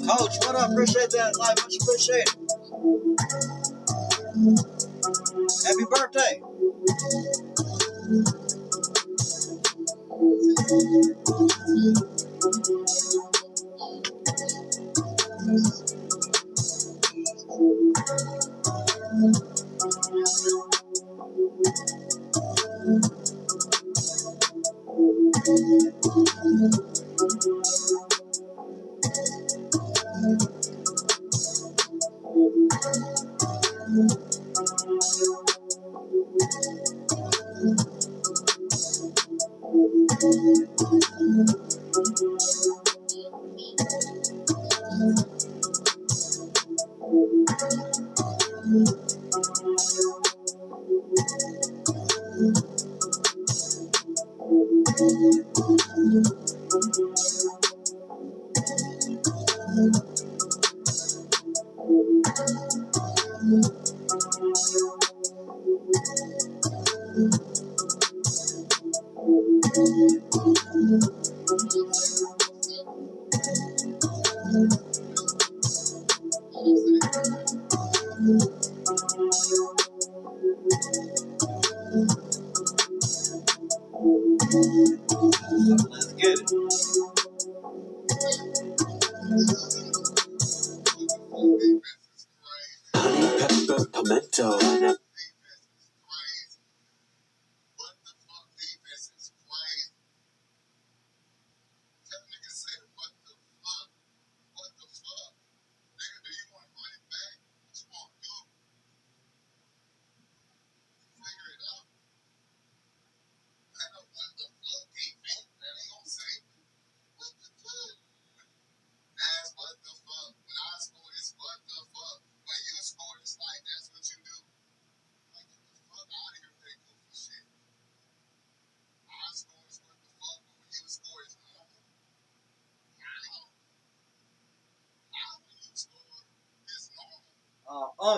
Coach, what up? Appreciate that. Live, much appreciated. Happy birthday. Let's get it. Honey, pepper, pimento.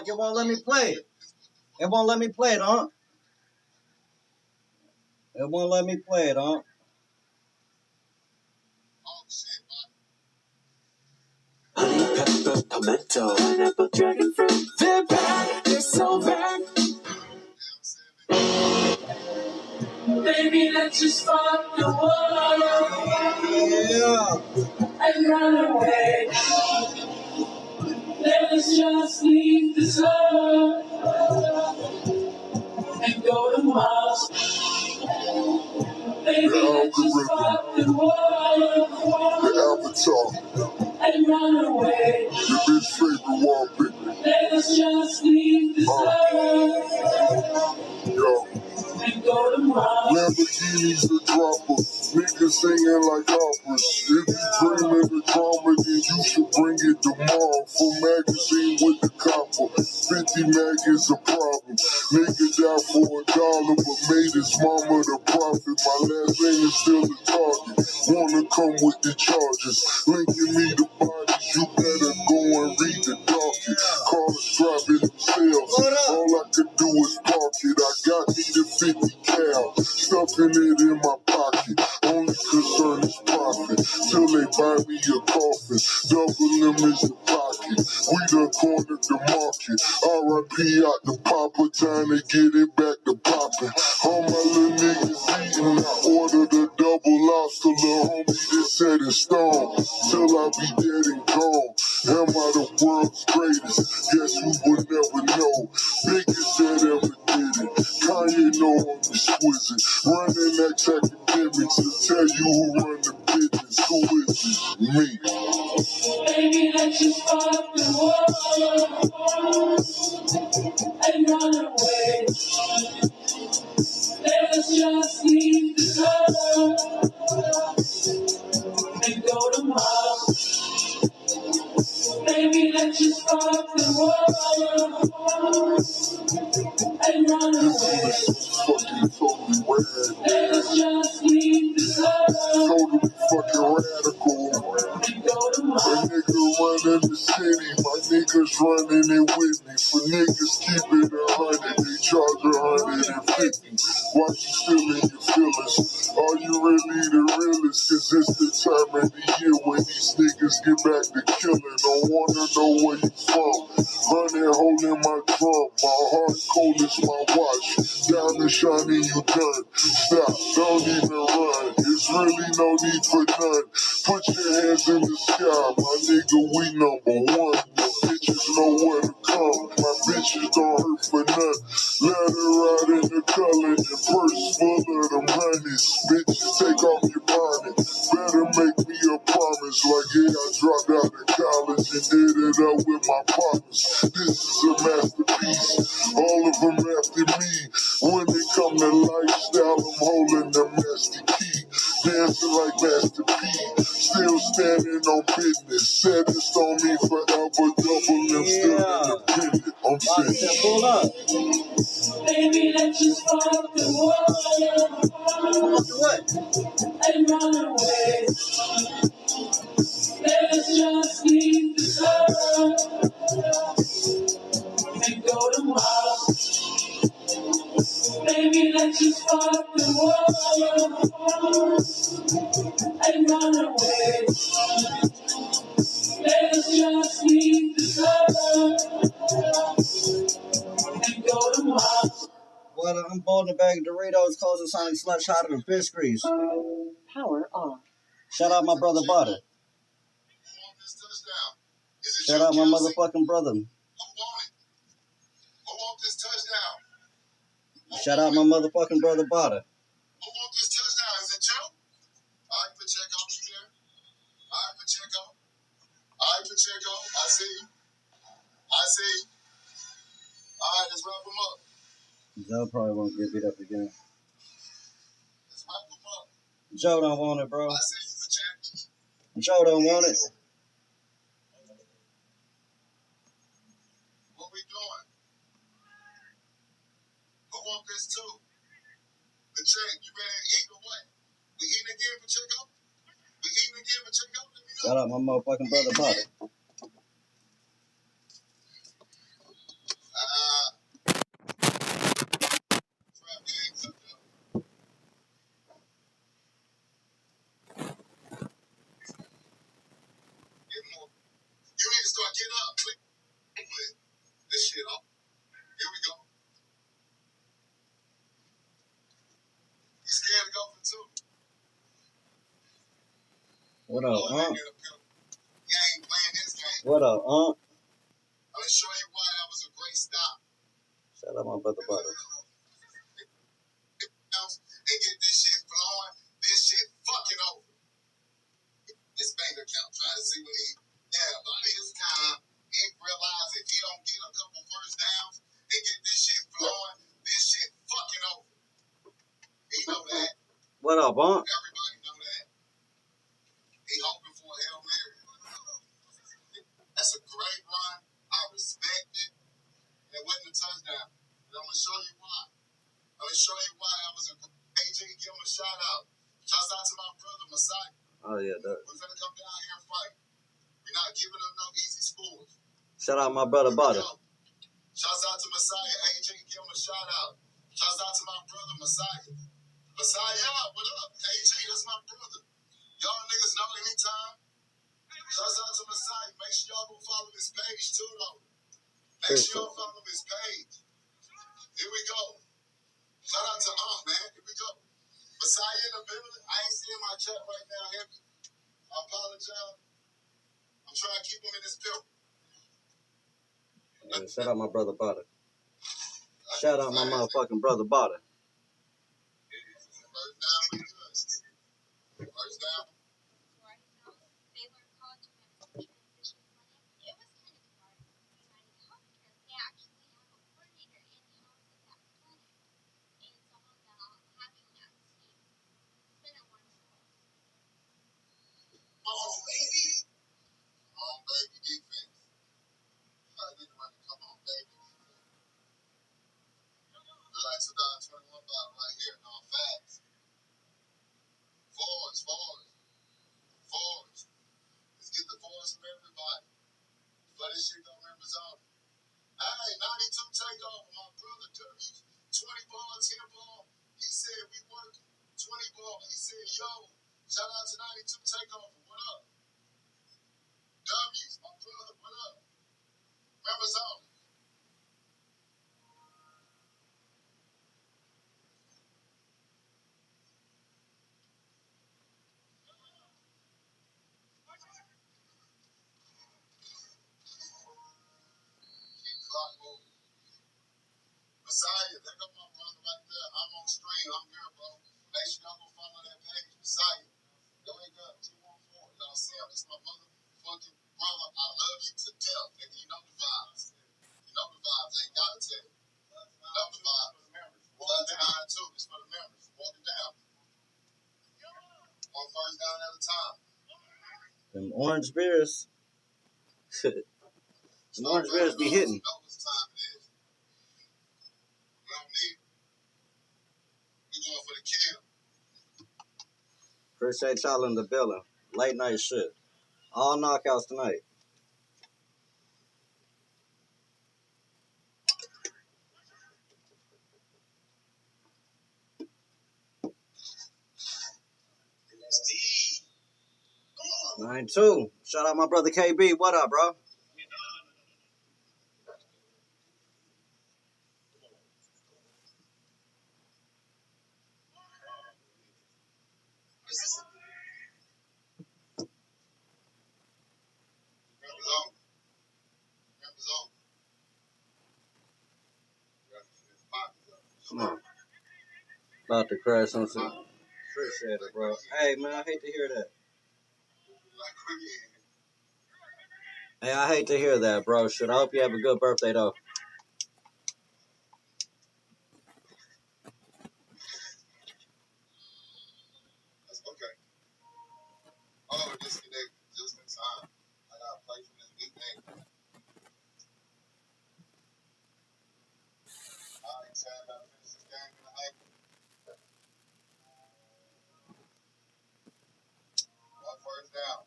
It won't let me play it. It won't let me play it, huh? It won't let me play it, huh? Honey, pepper, pimento. Pineapple, dragon fruit. They're bad. They're so bad. Baby, let's just fuck the world. Yeah. And run away. Let's just leave this love and go to Mars. Baby, let's just fuck the world. The Avatar. And run away. Your bitch favorite wallpaper. Let's just leave this love Yo. and go to Mars. Lamborghinis the dropper. Niggas singing like operas. If you dreaming the drama, then you should bring it tomorrow. Full magazine with the copper. 50 mag is a problem. Nigga died for $1, but made his mama the profit. My last name is still the target. Wanna come with the charges. Linking me the bodies, you better go and read the docket. Cars driving them shells. All I could do is park it. I got me the 50 cal, stuffing it in my pocket. Only concern is profit. Till they buy me a coffin. Double them is the pocket. We done cornered the market. R.I.P. out the popper. Time to get it back to poppin'. All my little niggas eatin'. I ordered a double lobster. Little homie that set in stone. Till I be dead and gone. Am I the world's greatest? Guess who would never know? Biggest that ever did it. Kanye know I'm exquisite. Running X academics to tell you who run the business. Who is it? Me. Baby, let's just fuck the world and run away. Let us just leave the club and go to Mars. Baby, let's just fuck the world and run away. Fucking totally rad. Let us just leave the club Totally fucking radical. and go to A Mars. nigga running the city, my niggas running it with me. For niggas keep it 100, they charge 150. Watch you still in your feelings. Are you really the realest? Cause it's the time of the year when these niggas get back to killing. Don't wanna know where you from. Running, holding my drum. My heart cold as my watch. Diamond shining, you done. Stop, don't even run. There's really no need for none. Put your hands in the sky, my nigga, we number one. The bitches know where to come. My bitches don't hurt for none. Let her ride in the color, the purse full of them honeys. Bitches, take off your bonnet. Better make me a promise. Like, yeah, I dropped out of college and did it up with my partners. This is a masterpiece. All of them after me. When it come to lifestyle, I'm holding the master key. Dancing like Master P. Still standing on business. Said it's on me forever. Double and still independent. I'm finished. Pull up. Baby, let's just fuck the world What? and run away. Let us just leave the club and go to Mars. Baby, let's just fuck the world and run away. Let us just leave the club and go to Mars. Well, I'm bowling a bag of Doritos, causing Sonic slush hotter than fish grease. Power off. Shout out my brother Butter. Shout out my motherfucking brother. Shout out my motherfucking brother Butter. Joe probably won't get beat up again. Joe don't want it, bro. Joe don't want it. What we doing? Who want this too? The check, you ready to eat or what? We eating again, Pacheco? We eating again, Pacheco? Shout out my motherfucking brother Butter. You need to start getting up. This shit up. Here we go. You scared to go for two? What up, huh? You ain't playing this game. What up, huh? I'm gonna show you why that was a great stop. Shout out my brother Butter. And get this shit flowing. This shit fucking over. This bank account trying to see what he. Yeah, by his time, he realize if he don't get a couple first downs and get this shit flowing, this shit fucking over. He know that. What up, huh? Everybody know that. He hoping for a Hail Mary. That's a great run. I respect it. It wasn't a touchdown. But I'm going to show you why. I'm going to show you why that was a good. AJ, give him a shout out. Shout out to my brother, Masai. Oh, yeah, that. We're going to come down here and fight. We're not giving them no easy scores. Shout out my brother Butter. Shouts out to to Messiah. AJ, give him a shout out. Shouts out to my brother, Messiah. Messiah, what up? AJ, that's my brother. Y'all niggas know anytime. Shouts out to Messiah. Make sure y'all go follow his page too, though. Make sure y'all follow his page. Here we go. Shout out to man. Here we go. Messiah in the building. I ain't seeing my chat right now, heavy. I apologize. I'm trying to keep him in his pill. Yeah, shout out my brother Butter. Shout out my motherfucking brother Butter. First down, we good. First down. Come on, baby defense. Come on, baby. Relax it down, 21 ball right here. No, facts. Forwards. Let's get the forwards from everybody. But this shit don't remember zone. Hey, 92 takeover, my brother W. 20 ball, 10 ball. He said we working. 20 ball. He said, yo, shout out to 92 takeover. What up? W's, my brother, what up? Remember zone. Clock moving. Messiah, there go my brother right there. I'm on stream. I'm here, bro. Make sure y'all go follow that page. Messiah. Go wake up. 214. Y'all see him. It's my motherfucking brother. I love you to death. And you know the vibes. You know the vibes. Ain't gotta tell you. You know the vibes. Blood to 9 too. It's for the members. Walk it down. One first down at a time. Them orange beers. Them orange beers be hitting. Know what time it is. We don't need it. We going for the kill. Appreciate y'all in the building. Late night shit. All knockouts tonight. Steve. 9-2. Shout out my brother KB. What up, bro? Come on. About to crash on some. Appreciate it, bro. Hey, man, I hate to hear that. Hey, I hate to hear that, bro. Shit, I hope you have a good birthday, though. That's okay. Oh, disconnect just in time. I gotta play from this big name. Alright, Chad, I gotta finish this game in the hype. One first down.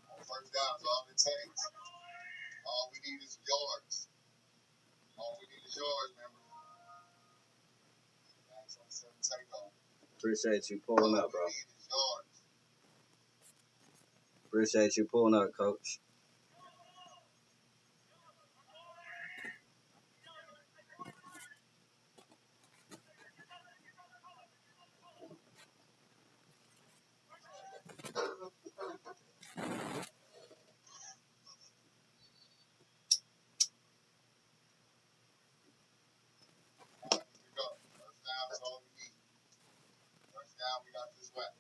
One first down is all it takes. All we need is yards. All we need is yards, remember. Max on 7 takeover. Appreciate you pulling up, bro. All we need is yards. Appreciate you pulling up, coach. Here we go. First down is all we need. First down, we got this weapon.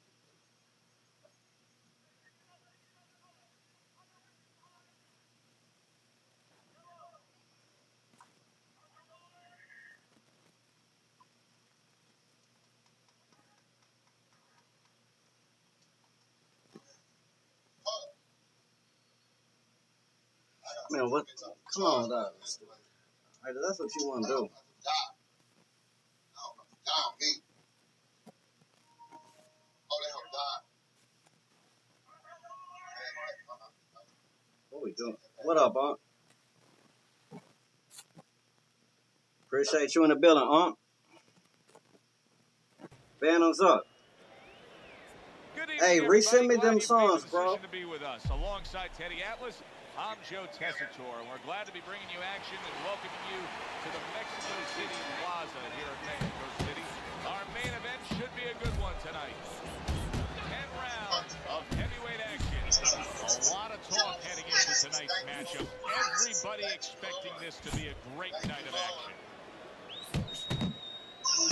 Man, what? Come on, dog. Hey, that's what you want to do. Down me. Oh, they don't die. What we doing? What up, Aunt? Appreciate you in the building, Aunt. Phantoms up. Good evening, Hey, resend me them Glad you've made songs, the bro. decision to be with us. Alongside Teddy Atlas, I'm Joe Tessitore, and we're glad to be bringing you action and welcoming you to the Mexico City Plaza here in Mexico City. Our main event should be a good one tonight. 10 rounds of heavyweight action. A lot of talk heading into tonight's matchup. Everybody expecting this to be a great night of action.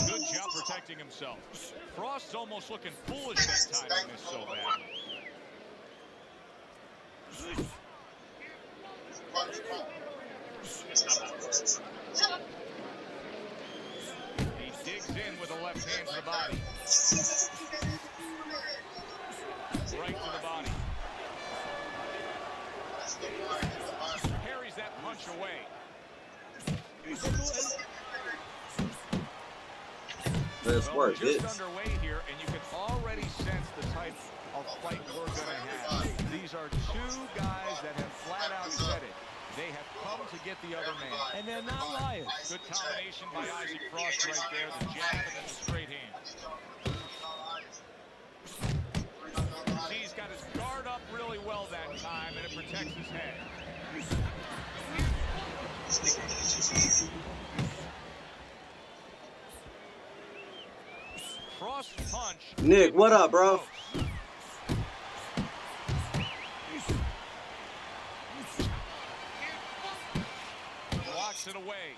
Good job protecting himself. Frost's almost looking foolish that time he missed so bad. He digs in with a left hand to the body. Right to the body. Parries that punch away. Let's work Just this. underway here, and you can already sense the type of fight we're going to have. These are two guys that have flat out said it. They have come to get the other man. And they're not lying. Good combination by Isaac Frost right there. The jab and then the straight hand. He's got his guard up really well that time, and it protects his head. Frost punch. Nick, what up, bro? Blocks it away.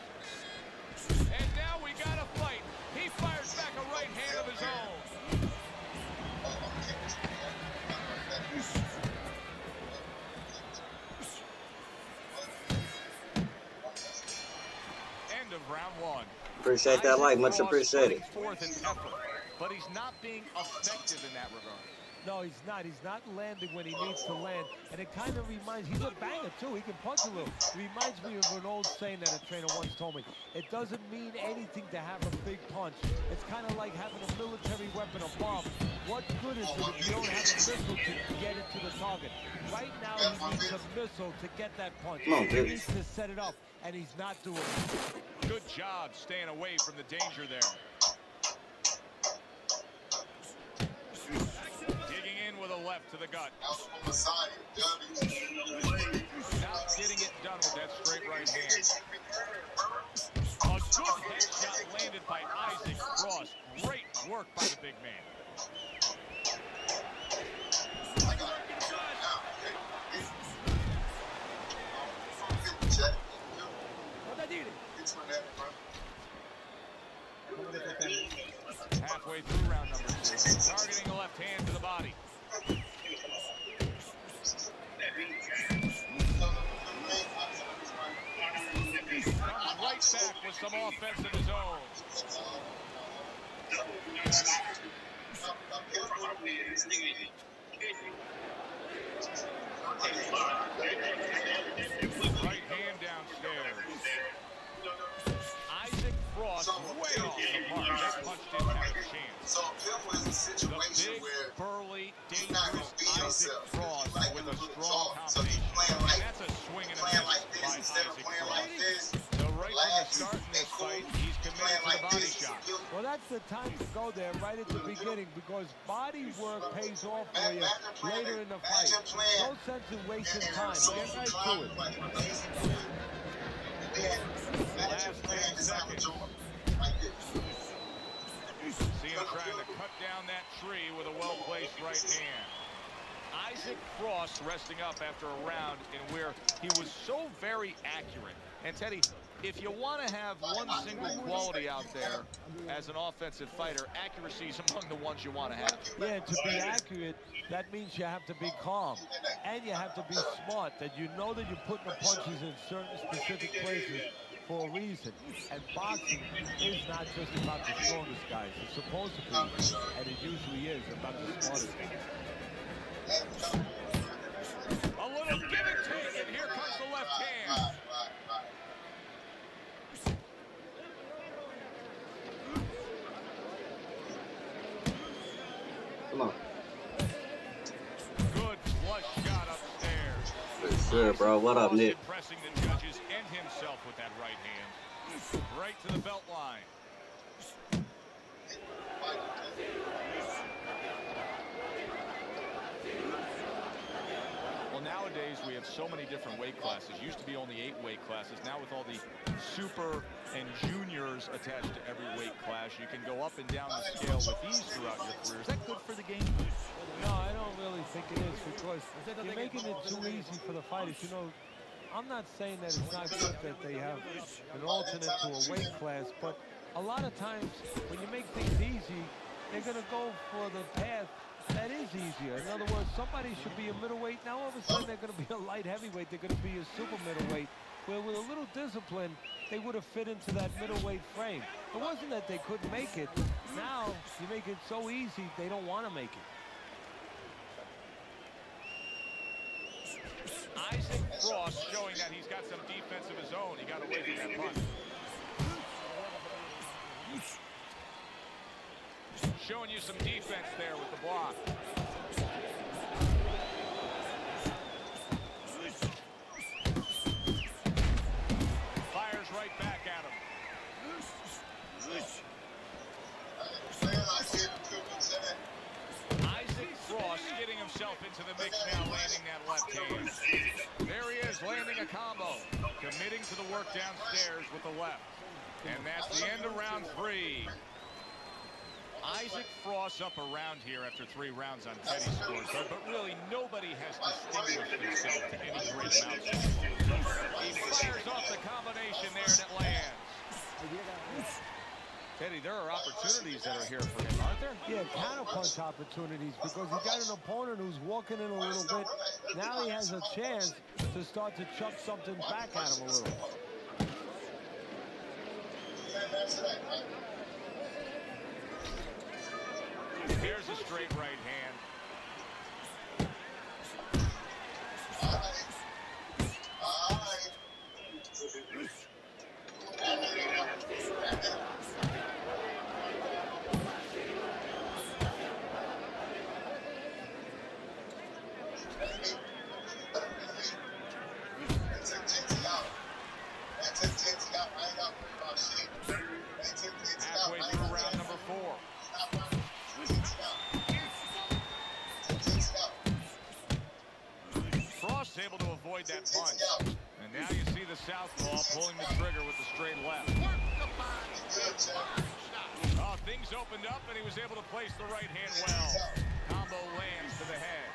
And now we got a fight. He fires back a right hand of his own. End of round one. Appreciate that like, much appreciated. Fourth in effort, but he's not being effective in that regard. No, he's not. He's not landing when he needs to land. And it kind of reminds, he's a banger too. He can punch a little. It reminds me of an old saying that a trainer once told me. It doesn't mean anything to have a big punch. It's kind of like having a military weapon, a bomb. What good is it if you don't have a missile to get it to the target? Right now, he needs a missile to get that punch. Come on, He dude. needs to set it up, and he's not doing it. Good job staying away from the danger there. Digging in with a left to the gut. Not getting it done with that straight right hand. A good headshot landed by Isaac Frost. Great work by the big man. Halfway through round number 2. Targeting the left hand to the body. Comes right back with some offense of his own. Right hand downstairs. Isaac Frost way off the mark. That punch didn't have a chance. So there was a The situation big, where burly, he's not gonna dangerous be Isaac himself. Frost Like with a him strong So he's combination. playing And like that's a swing and a playing miss like this by instead of Isaac playing Frost. like this. So right from the Relax start in and this cool. fight, he's committed Playing to the like body this. shot. Well, that's the time to go there, right at the beginning, because body work pays off for you later in the fight. No sense in wasting time. Get right to it. Last 10 seconds. See him trying to cut down that tree with a well-placed right hand. Isaac Frost resting up after a round in where he was so very accurate. And Teddy, if you want to have one single quality out there as an offensive fighter, accuracy is among the ones you want to have. Yeah, to be accurate, that means you have to be calm. And you have to be smart, that you know that you're putting the punches in certain specific places for a reason. And boxing is not just about the strongest guys. It's supposed to be, and it usually is, about the smartest guys. good, bro. What up, Frost Nick? impressing the judges and himself with that right hand. Right to the belt line. Well, nowadays we have so many different weight classes. Used to be only 8 weight classes. Now with all the super and juniors attached to every weight class, you can go up and down the scale with ease throughout your career. Is that good for the game? No, I don't really think it is, because you're making it too easy for the fighters. You know, I'm not saying that it's not good that they have an alternate to a weight class, but a lot of times when you make things easy, they're going to go for the path that is easier. In other words, somebody should be a middleweight. Now all of a sudden they're going to be a light heavyweight. They're going to be a super middleweight, where with a little discipline, they would have fit into that middleweight frame. It wasn't that they couldn't make it. Now you make it so easy, they don't want to make it. Isaac Frost showing that he's got some defense of his own. He got away from that punch. Showing you some defense there with the block. Fires right back at him. Isaac Frost getting himself into the mix now, landing that left hand. There he is, landing a combo. Committing to the work downstairs with the left. And that's the end of round 3. Isaac Frost up around here after 3 rounds on Teddy's scorecard, but really nobody has distinguished himself to any great amount. He fires off the combination there and it lands. Teddy, there are opportunities that are here for him, aren't there? Yeah, counterpunch opportunities, because he got an opponent who's walking in a little bit. Now he has a chance to start to chuck something back at him a little. Here's a straight right hand. Halfway through round number 4. Frost able to avoid that punch. And now you see the southpaw pulling the trigger with the straight left. Oh, things opened up and he was able to place the right hand well. Combo lands to the head.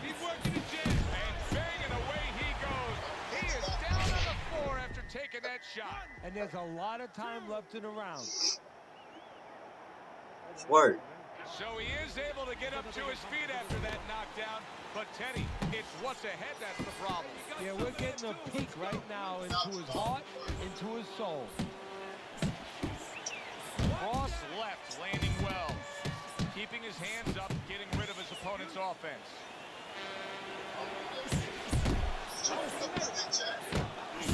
He's working the jab. And banging away he goes. He is down on the floor after taking that shot. And there's a lot of time left in the round. Work. So he is able to get up to his feet after that knockdown. But Teddy, it's what's ahead that's the problem. Yeah, we're getting a peek right now into his heart, into his soul. Cross left, landing well. Keeping his hands up, getting rid of his opponent's offense.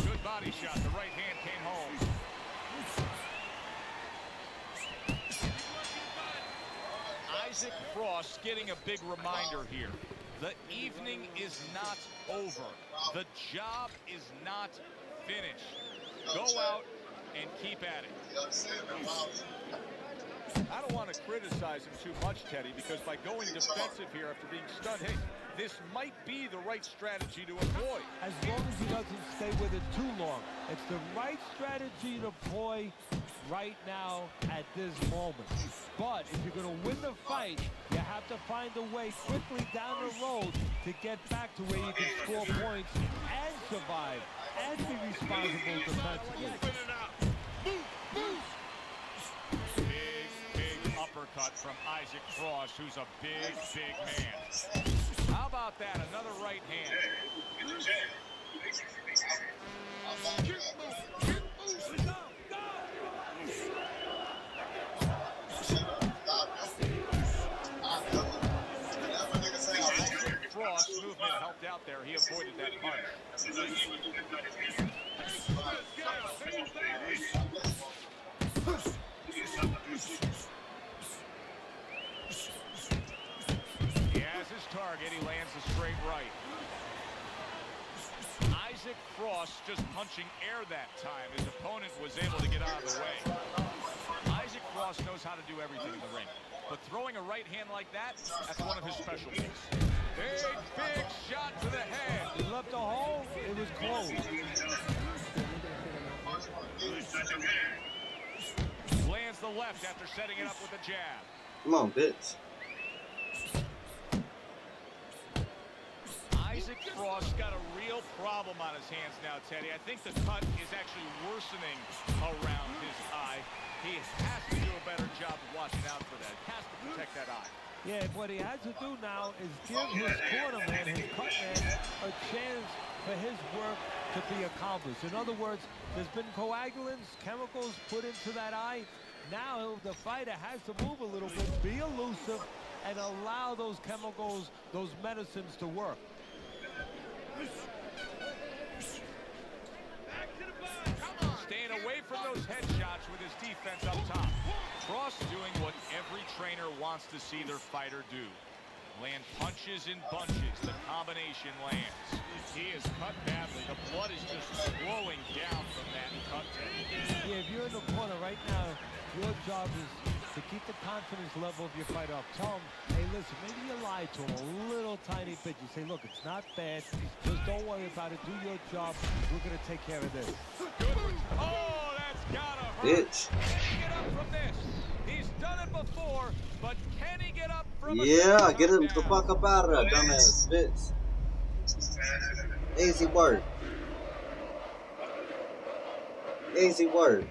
Good body shot. The right hand came home. Isaac Frost getting a big reminder here. The evening is not over. The job is not finished. Go out and keep at it. I don't want to criticize him too much, Teddy, because by going defensive here after being stunned, hey, this might be the right strategy to employ. As long as he doesn't stay with it too long. It's the right strategy to employ right now at this moment. But if you're going to win the fight, you have to find a way quickly down the road to get back to where you can score points and survive and be responsible defensively. Big uppercut from Isaac Frost, who's a big man. How about that? Another right hand. Frost movement helped out there. He avoided that punch. target. He lands a straight right. Isaac Frost just punching air that time. His opponent was able to get out of the way. Isaac Frost knows how to do everything in the ring. But throwing a right hand like that, that's one of his specialties. Big shot to the head. He left a hole. It was close. Lands the left after setting it up with a jab. Come on, bitch. Isaac Frost got a real problem on his hands now, Teddy. I think the cut is actually worsening around his eye. He has to do a better job of watching out for that. He has to protect that eye. Yeah, what he has to do now is give his corner man, his cut man, a chance for his work to be accomplished. In other words, there's been coagulants, chemicals put into that eye. Now the fighter has to move a little bit, be elusive, and allow those chemicals, those medicines to work. Staying away from those headshots with his defense up top. Frost doing what every trainer wants to see their fighter do. Land punches in bunches. The combination lands. He is cut badly. The blood is just flowing down from that cut. Yeah, if you're in the corner right now, your job is to keep the confidence level of your fighter up. Tell him, hey, listen, maybe you lied to him a little tiny bit. You say, look, it's not bad. Just don't worry about it. Do your job. We're going to take care of this. Good. Oh, that's gotta hurt. Bitch. Can he get up from this? He's done it before, but can he get up from a Yeah, get him down? the fuck up out of there, dumbass bitch. Easy work. Easy work.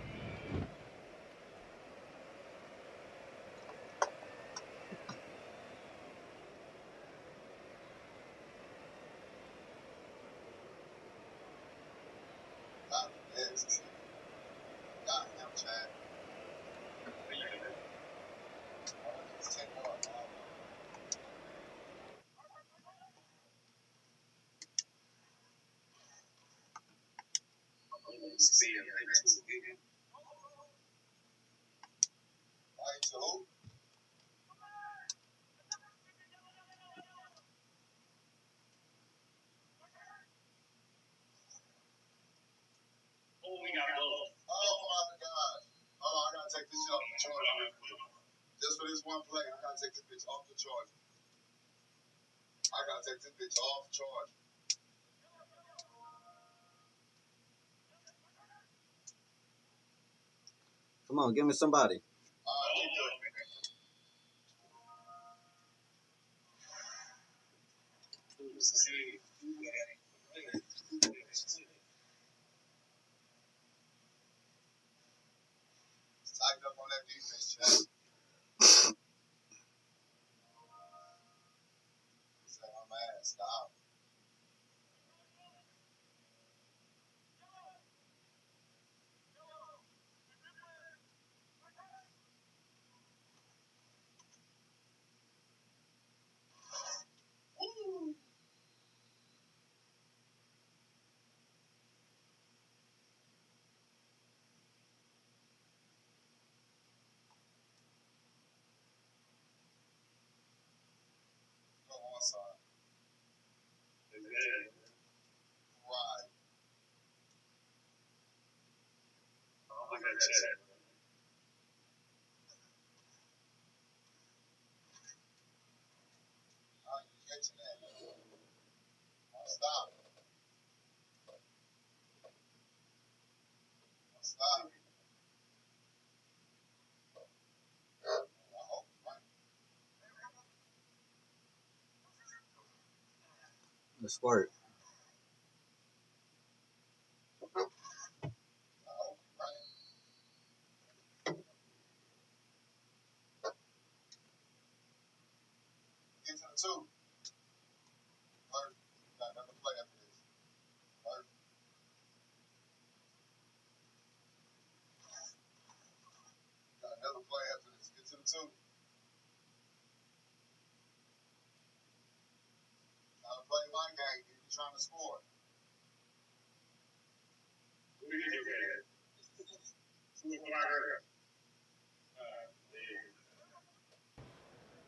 Just for this one play, I gotta take this bitch off the charge. I gotta take this bitch off charge. Come on, give me somebody. Tighten up on that defense, Chad. Say my man, stop. Woo! Go on side. Right. How you catching that? Stop. Stop. Let's work. Get to the two. Hurt. Got another play after this. Hurt. Got another play after this. Get to the two. Trying to play my game. If you're trying to score.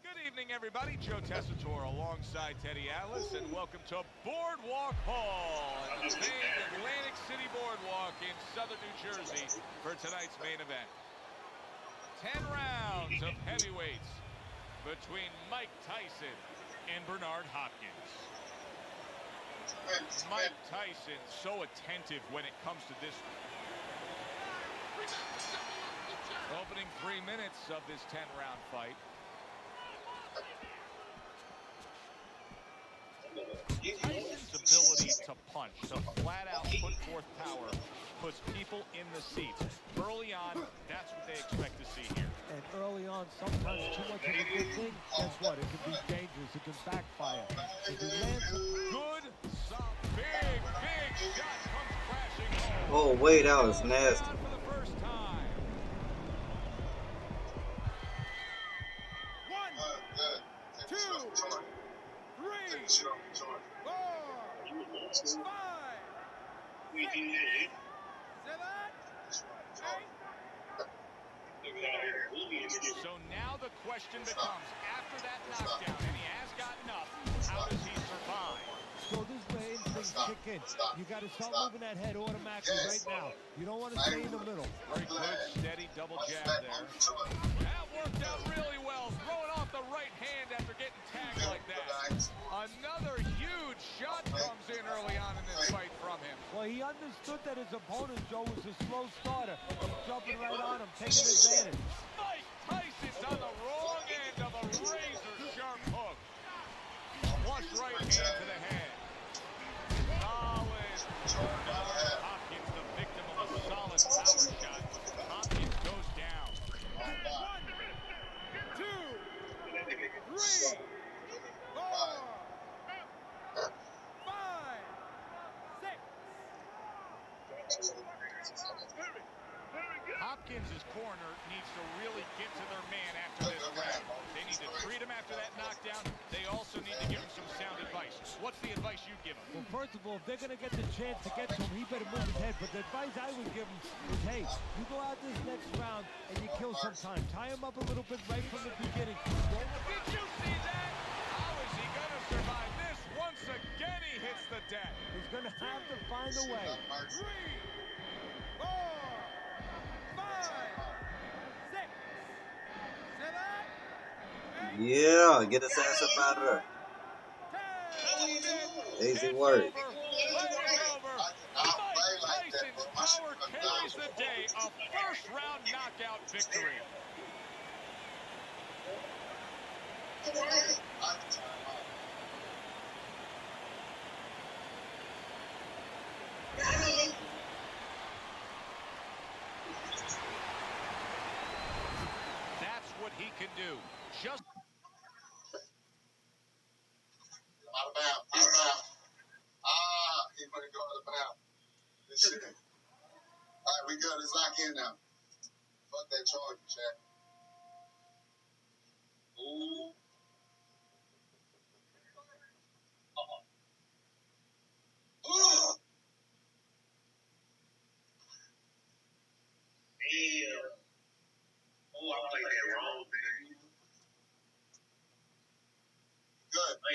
Good evening, evening, everybody. Joe Tessitore alongside Teddy Atlas, and welcome to Boardwalk Hall at the famed Atlantic City Boardwalk in southern New Jersey for tonight's main event. 10 rounds of heavyweights between Mike Tyson and Bernard Hopkins. Mike Tyson so attentive when it comes to this. Opening 3 minutes of this 10-round fight. Tyson's ability to punch, to flat out put forth power, puts people in the seats. Early on, that's what they expect to see here. And early on, sometimes too much of a good thing, guess what? It can be dangerous. It can backfire. If he lands good, big shot comes crashing home. Oh, wait, that was nasty. For the first time. 1, 2, 3, 4, 5, 6, 7, 8. So now the question becomes, after that knockdown, and he has gotten up, how does he survive? So this is where instincts kick in. You got to start moving that head automatically right now. You don't want to stay in the middle. Very good, steady double jab there. That worked out really well, throwing off the right hand after getting tagged like that. Another huge shot comes in early on in this fight from him. Well, he understood that his opponent, Joe, was a slow starter. He's jumping right on him, taking advantage. Mike Tyson's on the wrong end of a razor-sharp hook. Flush right hand to the head. Solid. Hopkins, the victim of a solid power shot. Hopkins goes down. 1, 2, 3, 4, 5, 6. Hopkins' corner needs to really get to their man after this round. They need to treat him after that knockdown. They also need to give him some sound advice. What's the advice you give him? Well, first of all, if they're going to get the chance to get to him, he better move his head. But the advice I would give him is, hey, you go out this next round and you kill some time. Tie him up a little bit right from the beginning. Did you see that? How is he going to survive this? Once again, he hits the deck. He's going to have to find a way. 3, 4, 5, 6, 7, 8. Yeah, get his ass up out of there. Easy work. Mike Tyson's power carries the day. A first-round knockout victory. That's what he can do. Just Out of bounds. He's going to go out of bounds. This shit. All right, we good. Let's lock in now. Fuck that charge, chat. Ooh. Ooh. Damn. Oh, I played that wrong, man. Good. Go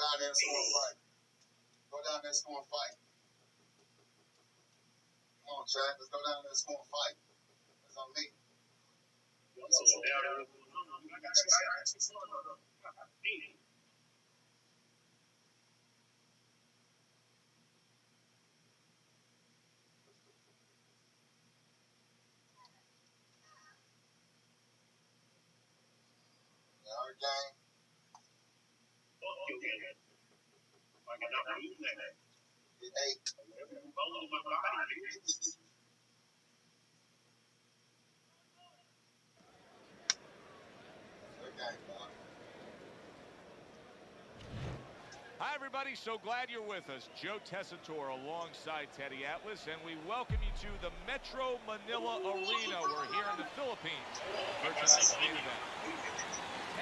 down there and score a fight. Go down there and score a fight. Come on, Chad. Let's go down there and score a fight. That's on me. All right, gang. Hey. Hi, everybody. So glad you're with us. Joe Tessitore alongside Teddy Atlas, and we welcome you to the Metro Manila Arena. We're here in the Philippines for tonight's main event.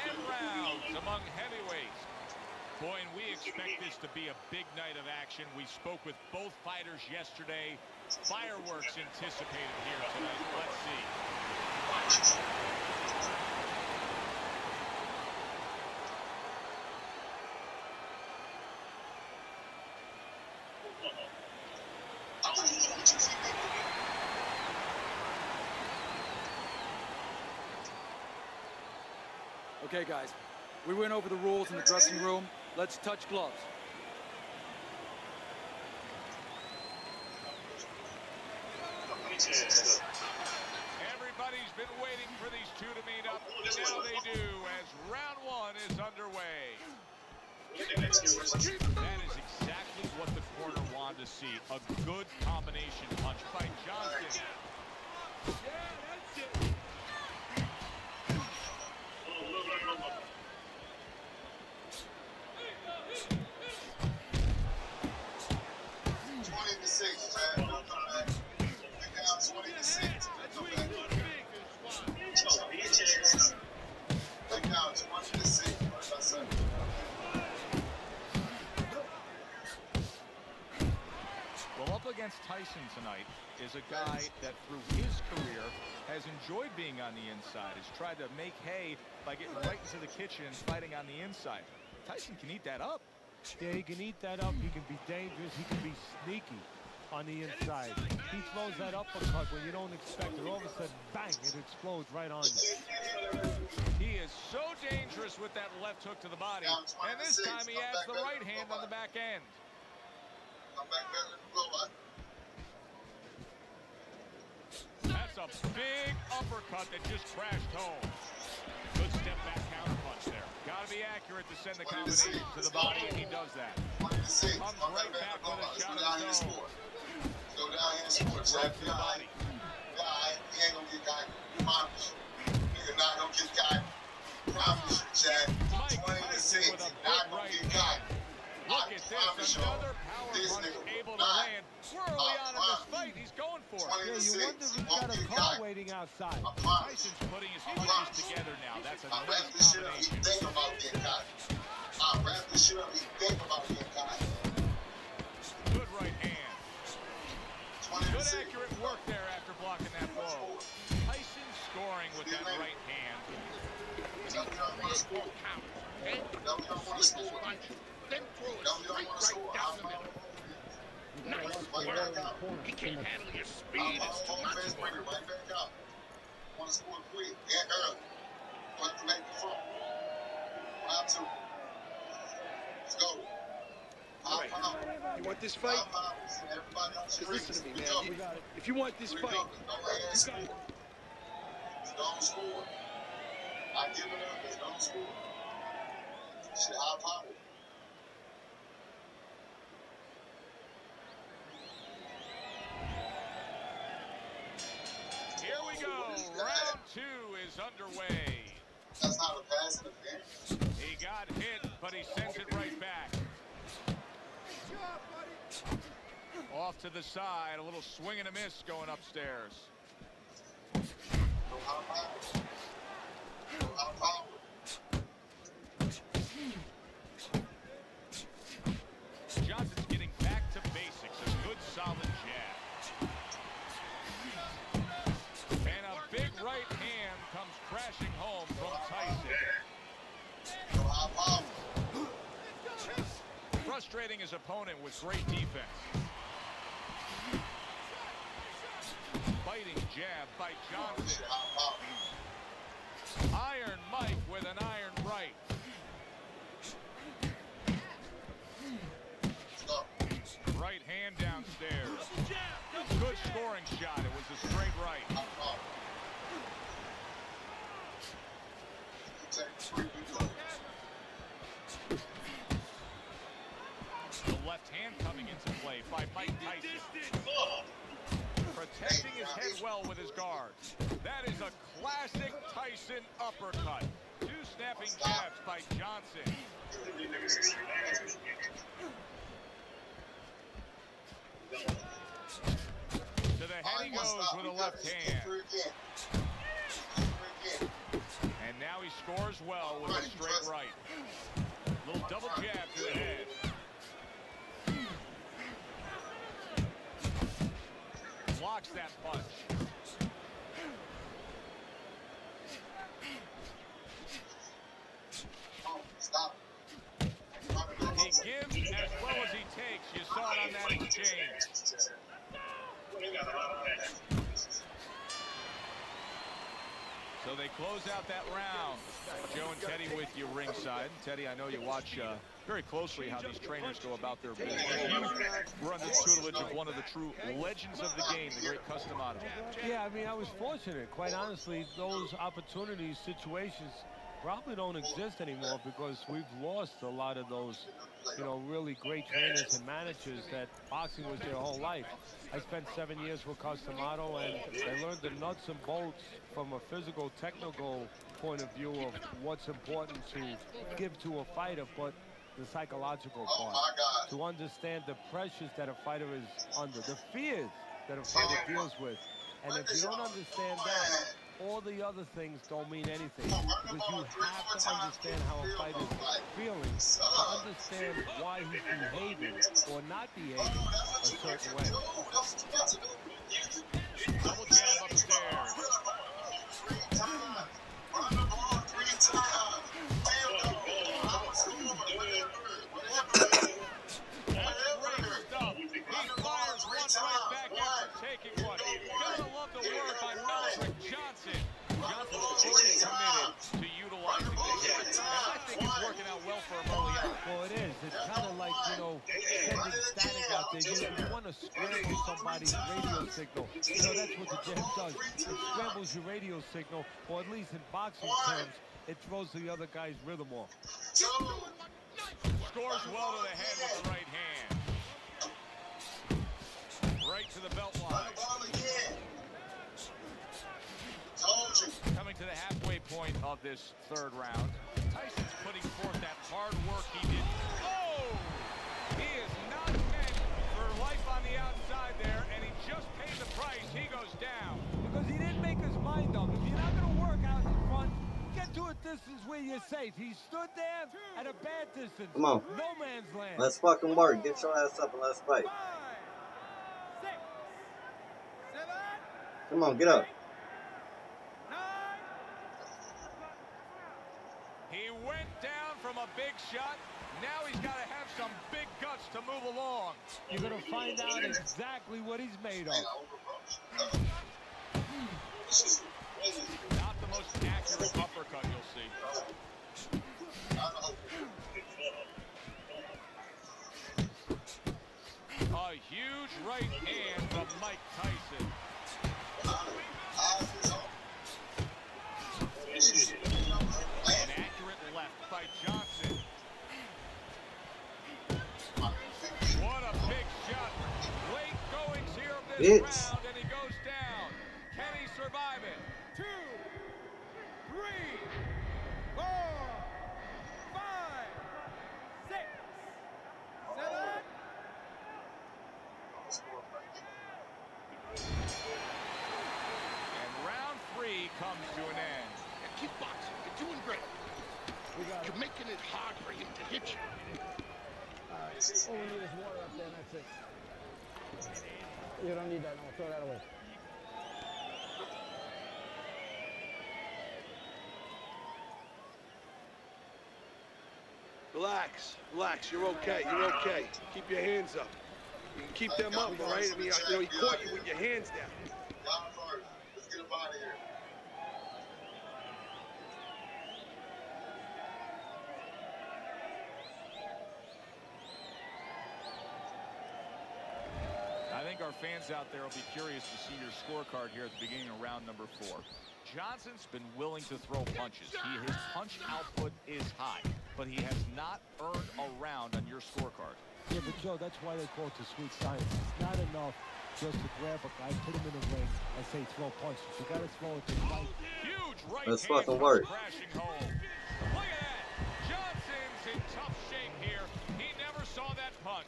10 rounds among heavyweights. Boy, and we expect this to be a big night of action. We spoke with both fighters yesterday. Fireworks anticipated here tonight. Let's see. Okay, guys, we went over the rules in the dressing room. Let's touch gloves. Everybody's been waiting for these two to meet up. Now they do as round one is underway. That is exactly what the corner wanted to see. A good combination punch by Johnson. Well, up against Tyson tonight is a guy that through his career has enjoyed being on the inside, has tried to make hay by getting right into the kitchen and fighting on the inside. Tyson can eat that up. Yeah, he can eat that up. He can be dangerous. He can be sneaky on the inside. He throws that uppercut when you don't expect it. All of a sudden, bang, it explodes right on you. He is so dangerous with that left hook to the body. And this time he adds the right hand on the back end. That's a big uppercut that just crashed home. Good step back counter punch there. Got to be accurate to send the combination to the body, and he does that. Comes right back with a shot of his own. Go down here and score. Right to the body. Guy, he ain't gonna get guy. Promise you. Nigga not gonna get guy. Promise you, Chad. Mike 20 to 6. with a Not big gonna right get guy. hand. Look at this, another power This punch nigga able to not. land. We're early on in this fight. He's going for it. 20 Yeah, to you 6. wonder if he's Won't got a get car guy. waiting outside. I promise you. Tyson's putting his punches together now. That's a I wrap nice this shit up. He combination. think about getting guy. I wrap this shit up. He think about getting guy. Good right hand. 20 to Good 6. accurate work there after blocking that blow. Tyson scoring with that right hand. Tell me y'all wanna score. Tell me y'all wanna score. Then throw it Tell me y'all right wanna score. down the middle. Nice work. He can't handle your speed. It's too much for him. Right back out. Want to score quick and early. Want to make the front. Round two. Let's go. Right. You want this fight? Everybody on the Just listen to me, We man. go. If you want this We fight, go. Don't let it score. Don't score. I give it up. It's don't score. Shit, high power. Here we go. Round two is underway. That's not a pass interference. He got hit, but he sends it right back. Off to the side, a little swing and a miss going upstairs. No high power. No high power. Johnson's getting back to basics. A good, solid jab. And a big right hand comes crashing home from Tyson. No high power. Frustrating his opponent with great defense. Biting jab by Johnson. Shit, high power. Iron Mike with an iron right. Let's go. Right hand downstairs. Good scoring shot. It was a straight right. High power. Take three, we go. The left hand coming into play by Mike Tyson. Protecting his head well with his guards. That is a classic Tyson uppercut. Two snapping jabs by Johnson. To the head he goes with a left hand. And now he scores well with a straight right. Little double jab to the head. Blocks that punch. Stop. He gives as well as he takes. You saw it on that exchange. So they close out that round. Joe and Teddy with you ringside. Teddy, I know you watch very closely how these trainers go about their business. You were under the tutelage of one of the true legends of the game, the great Cus D'Amato. Yeah, I mean, I was fortunate. Quite honestly, those opportunities, situations probably don't exist anymore because we've lost a lot of those, you know, really great trainers and managers that boxing was their whole life. I spent 7 years with Cus D'Amato, and I learned the nuts and bolts from a physical, technical point of view of what's important to give to a fighter, but the psychological part. To understand the pressures that a fighter is under, the fears that a fighter deals with. And if you don't understand that, all the other things don't mean anything, because you have to understand how a fighter is feeling to understand why he's behaving or not behaving a certain way. Double jab upstairs. Taking one. Gotta love the work by Meldrick Johnson. Johnson's fully committed to utilizing the hip. And I think it's working out well for him early on. Well, it is. It's kind of like, you know, sending static out there. You want to scramble somebody's radio signal. You know, that's what the jab does. It scrambles your radio signal, or at least in boxing terms, it throws the other guy's rhythm off. Scores well to the head with the right hand. Right to the belt line. Coming to the halfway point of this third round. Tyson's putting forth that hard work he did. Oh! He is not meant for life on the outside there, and he just paid the price. He goes down. Because he didn't make his mind up. If you're not going to work out in front, get to a distance where you're safe. He stood there at a bad distance. Come on. No man's land. Let's fucking work. Get your ass up and let's fight. 5, 6, 7, Come on, get up. 9. He went down from a big shot. Now he's got to have some big guts to move along. You're going to find out exactly what he's made of. Not the most accurate uppercut you'll see. A huge right hand from Mike Tyson. An accurate left by Johnson. What a big shot. Late goings here of this round, and he goes down. Can he survive it? 2, 3, 4, 5, 6, 7. And round 3 comes to an end. Keep boxing. You're doing great. You're making it hard for him to hit you. All we need is water up there, and that's it. You don't need that, no, throw that away. Relax, relax. You're okay. You're okay. Keep your hands up. You can keep them up, all right? I mean, you know, he caught you with your hands down. Let's get him out of here. I think our fans out there will be curious to see your scorecard here at the beginning of round number 4. Johnson's been willing to throw punches. His punch output is high, but he has not earned a round on your scorecard. Yeah, but Joe, that's why they call it the sweet science. It's not enough just to grab a guy, put him in the ring, and say throw punches. You got to throw it to the right. Huge right Let's hand fucking comes work. crashing home. Look at that. Johnson's in tough shape here. He never saw that punch.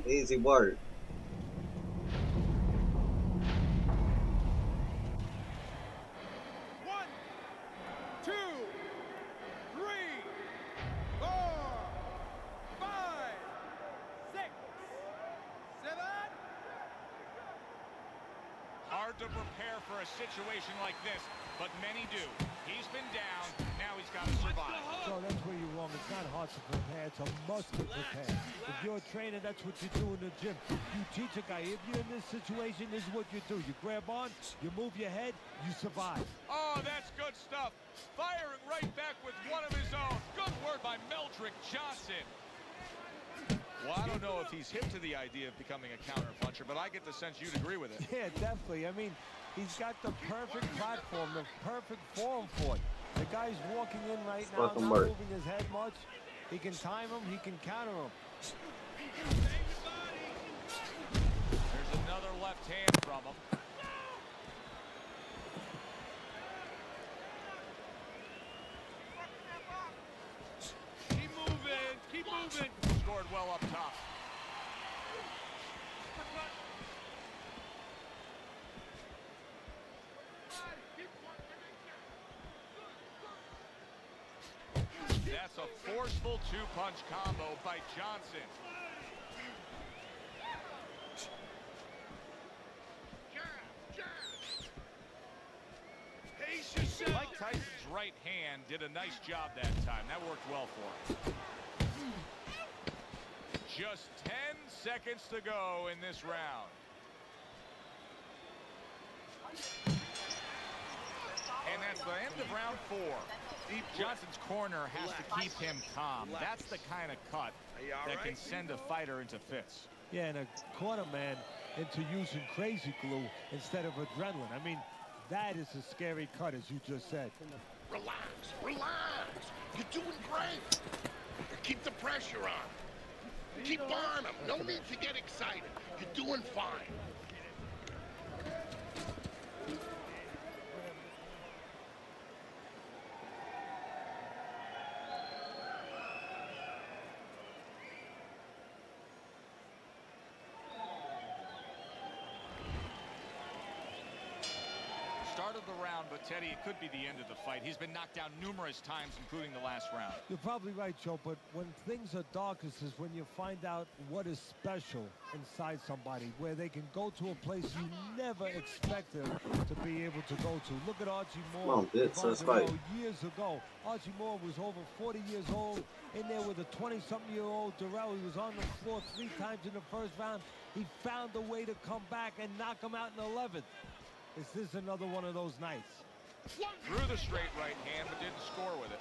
Easy work. hard to prepare for a situation like this, but many do. He's been down, now he's got to survive. So that's where you're wrong. It's not hard to prepare. It's a must to prepare. If you're a trainer, that's what you do in the gym. You teach a guy, if you're in this situation, this is what you do. You grab on, you move your head, you survive. Oh, that's good stuff. Firing right back with one of his own. Good work by Meldrick Johnson. Well, I don't know if he's hip to the idea of becoming a counter-puncher, but I get the sense you'd agree with it. Yeah, definitely. I mean, he's got the perfect platform, the perfect form for it. The guy's walking in right now, not moving his head much. He can time him, he can counter him. There's another left hand from him. Keep moving, keep moving. Scored well up top. That's a forceful two-punch combo by Johnson. Pace yourself. Mike Tyson's right hand did a nice job that time. That worked well for him. Just 10 seconds to go in this round. And that's the end of round 4. Johnson's corner has to keep him calm. That's the kind of cut that can send a fighter into fits. Yeah, and a corner man into using crazy glue instead of adrenaline. I mean, that is a scary cut, as you just said. Relax, relax. You're doing great. Keep the pressure on. Keep on him. No need to get excited. You're doing fine. Start of the round, but Teddy, it could be the end of the fight. He's been knocked down numerous times, including the last round. You're probably right, Joe, but when things are darkest is when you find out what is special inside somebody, where they can go to a place you never expected to be able to go to. Look at Archie Moore. Come on, bitch, let's fight. Years ago, Archie Moore was over 40 years old, in there with a 20-something-year-old Durrell. He was on the floor 3 times in the first round. He found a way to come back and knock him out in the 11th. Is this another one of those nights? Threw the straight right hand, but didn't score with it.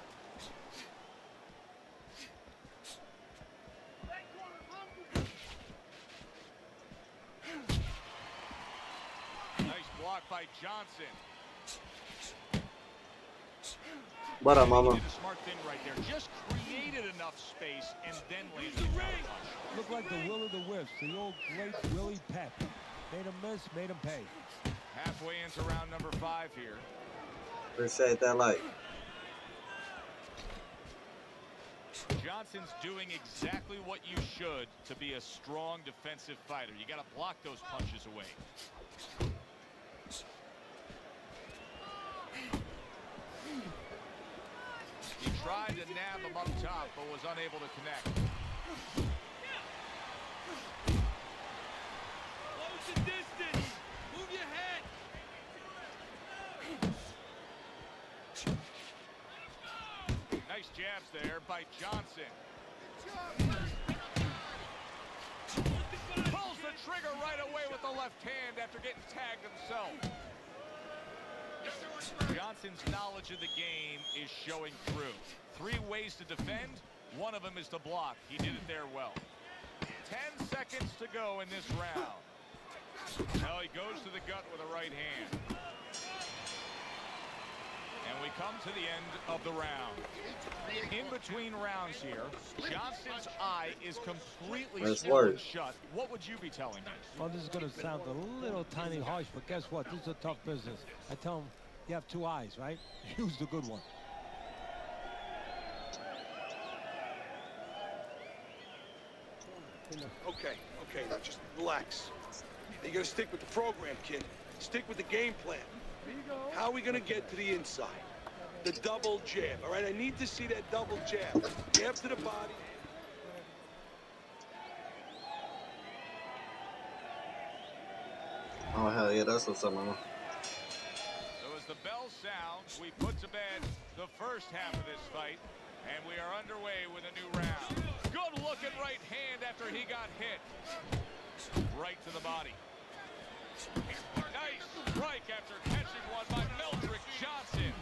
Nice block by Johnson. What up, mama? He did a smart thing right there. Just created enough space and then landed the counter punch. Looked like the will of the wisps, the old great Willie Pep. Made him miss, made him pay. Halfway into round number 5 here. Appreciate that like. Johnson's doing exactly what you should to be a strong defensive fighter. You got to block those punches away. He tried to nab him up top, but was unable to connect. Close the distance. Move your head. Nice jabs there by Johnson. Pulls the trigger right away with the left hand after getting tagged himself. Johnson's knowledge of the game is showing through. 3 ways to defend. One of them is to block. He did it there well. 10 seconds to go in this round. Now he goes to the gut with a right hand. And we come to the end of the round. In between rounds here, Johnson's eye is completely swollen shut. What would you be telling me? Well, this is going to sound a little tiny harsh, but guess what? This is a tough business. I tell him, you have 2 eyes, right? Use the good one. Okay, now just relax. You gotta stick with the program, kid. Stick with the game plan. How are we gonna get to the inside? The double jab, all right? I need to see that double jab. Jab to the body. Oh, hell yeah, that's what's up, man. So as the bell sounds, we put to bed the first half of this fight, and we are underway with a new round. Good looking right hand after he got hit. Right to the body. Nice strike after catching one by Meldrick Johnson.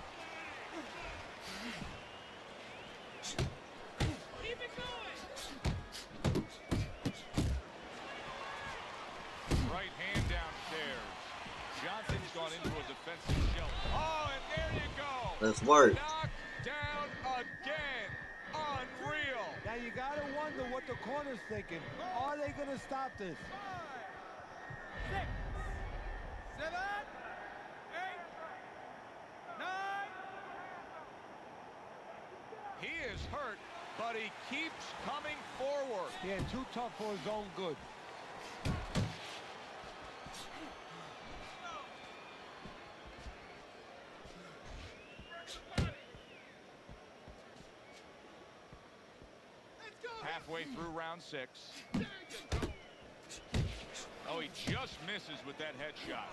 Keep it going. Right hand downstairs. Johnson's gone into a defensive shell. Oh, and there you go. Let's work. Knocked down again. Unreal. Now you gotta wonder what the corner's thinking. Are they gonna stop this? 5, 6, 7, 8, 9. He is hurt, but he keeps coming forward. Yeah, too tough for his own good. Halfway through round 6. Oh, he just misses with that headshot.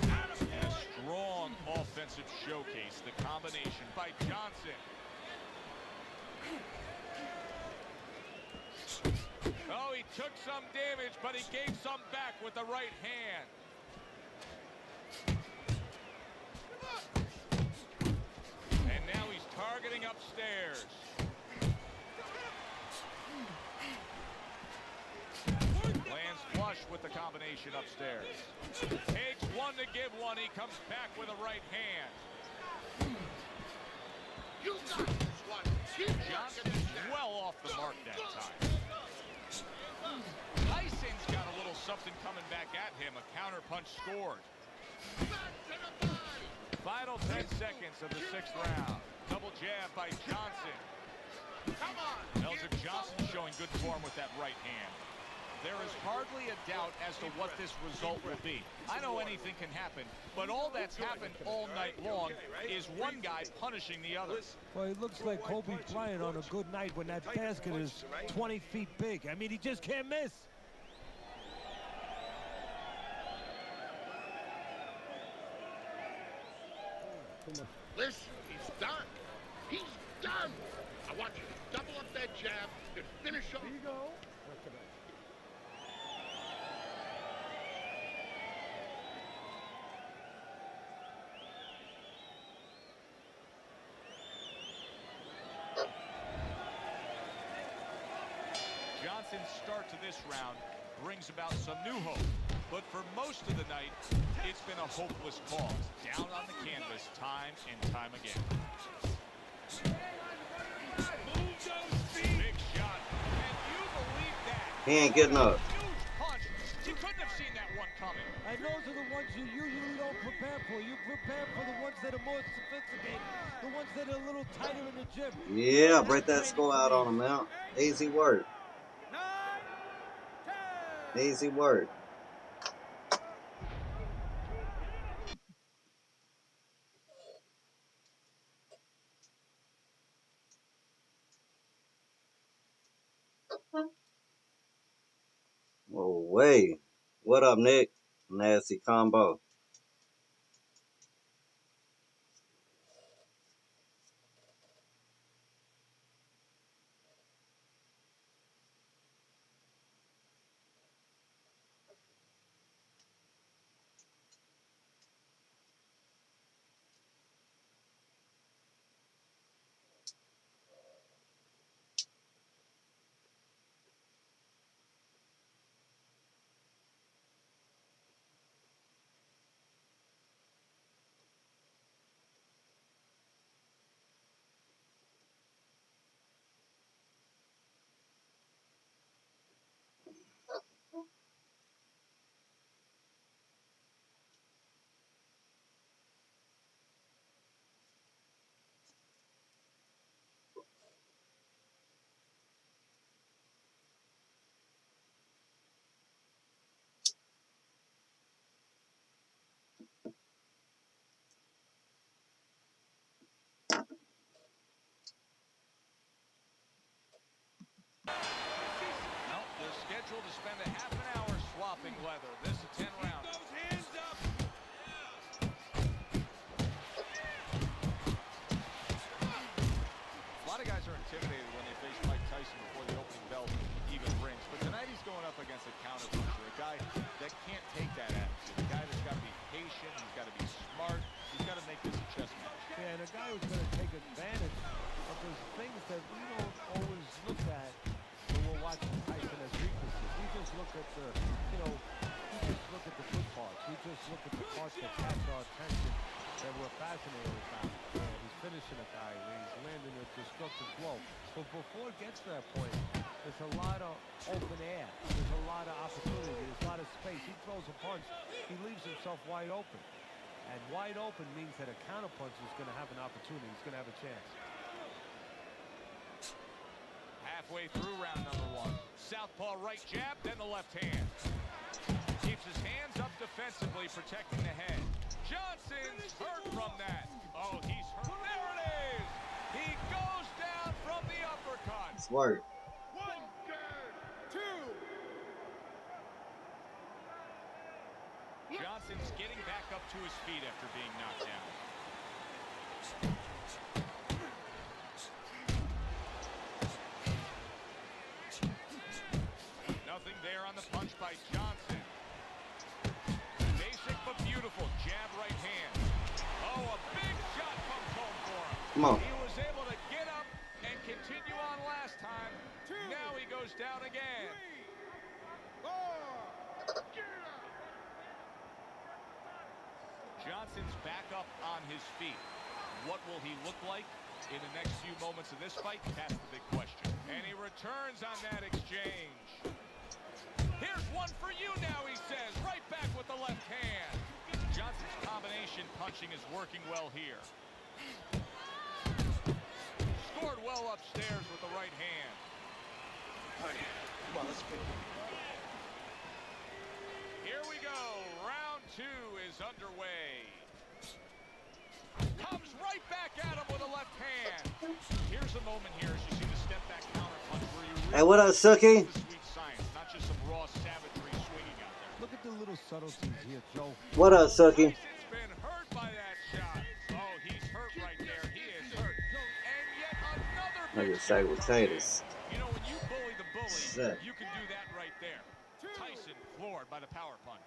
And a strong offensive showcase. The combination by Johnson. Oh, he took some damage, but he gave some back with the right hand. And now he's targeting upstairs. Lands flush with the combination upstairs. Takes one to give one. He comes back with a right hand. You got this one. Johnson is well off the mark that time. Tyson's got a little something coming back at him. A counter punch scored. Final 10 seconds of the 6th round. Double jab by Johnson. Come on. Meldrick Johnson showing good form with that right hand. There is hardly a doubt as to what this result will be. I know anything can happen, but all that's happened all night long is one guy punishing the other. Well, it looks like Kobe Bryant on a good night when that basket is 20 feet big. I mean, he just can't miss. Listen, he's done. He's done. I want you to double up that jab and finish off. Here you go. Johnson's start to this round brings about some new hope. But for most of the night, it's been a hopeless cause. Down on the canvas time and time again. Big shot. Can you believe that? He ain't getting up. Huge punch. You couldn't have seen that one coming. And those are the ones you usually don't prepare for. You prepare for the ones that are more sophisticated, the ones that are a little tighter in the gym. Yeah, break that score out on him, man. Easy work. 9, 10. Easy work. Oh, way. What up, Nick? Nasty combo. Well, they're scheduled to spend a half an hour swapping leather. This a 10-round. Those hands up. A lot of guys are intimidated when they face Mike Tyson before the opening bell even rings. But tonight he's going up against a counterpuncher, a guy that can't take that attitude, a guy that's got to be patient, he's got to be smart, he's got to make this a chess match. Yeah, and a guy who's going to take advantage of those things that we don't always look at when we're watching Tyson as weaknesses. We just look at the, we just look at the good parts. We just look at the parts that catch our attention, that we're fascinated about. He's finishing a guy, he's landing a destructive blow. But before it gets to that point, there's a lot of open air. There's a lot of opportunity. There's a lot of space. He throws a punch. He leaves himself wide open. And wide open means that a counterpuncher is going to have an opportunity. He's going to have a chance. Halfway through round number one. Southpaw right jab, then the left hand. Keeps his hands up defensively, protecting the head. Johnson's hurt from that. Oh, he's hurt. There it is. He goes down from the uppercut. It's work. 1, 2. Johnson's getting back up to his feet after being knocked down. Nothing there on the punch by Johnson. Basic but beautiful. Jab right hand. Oh, a big shot comes home for him. Come on. He was able to get up and continue on last time. Now he goes down again. 3, 4. Johnson's back up on his feet. What will he look like in the next few moments of this fight? That's the big question. And he returns on that exchange. Here's one for you now, he says. Right back with the left hand. Johnson's combination punching is working well here. Scored well upstairs with the right hand. All right, come on, let's go. Here we go. Round 2 is underway. Comes right back at him with a left hand. Here's a moment here as you see the step back counter punch where you Hey, what up, Suki? the sweet science, not just some raw savagery swinging out there. Look at the little subtleties here, Joe. What up, Suki? Tyson's been hurt by that shot. Oh, he's hurt right there. He is hurt. And yet another Look big at Shaq with shot. taters. You know, when you bully the bully, Shit. you can do that right there. Tyson floored by the power punch.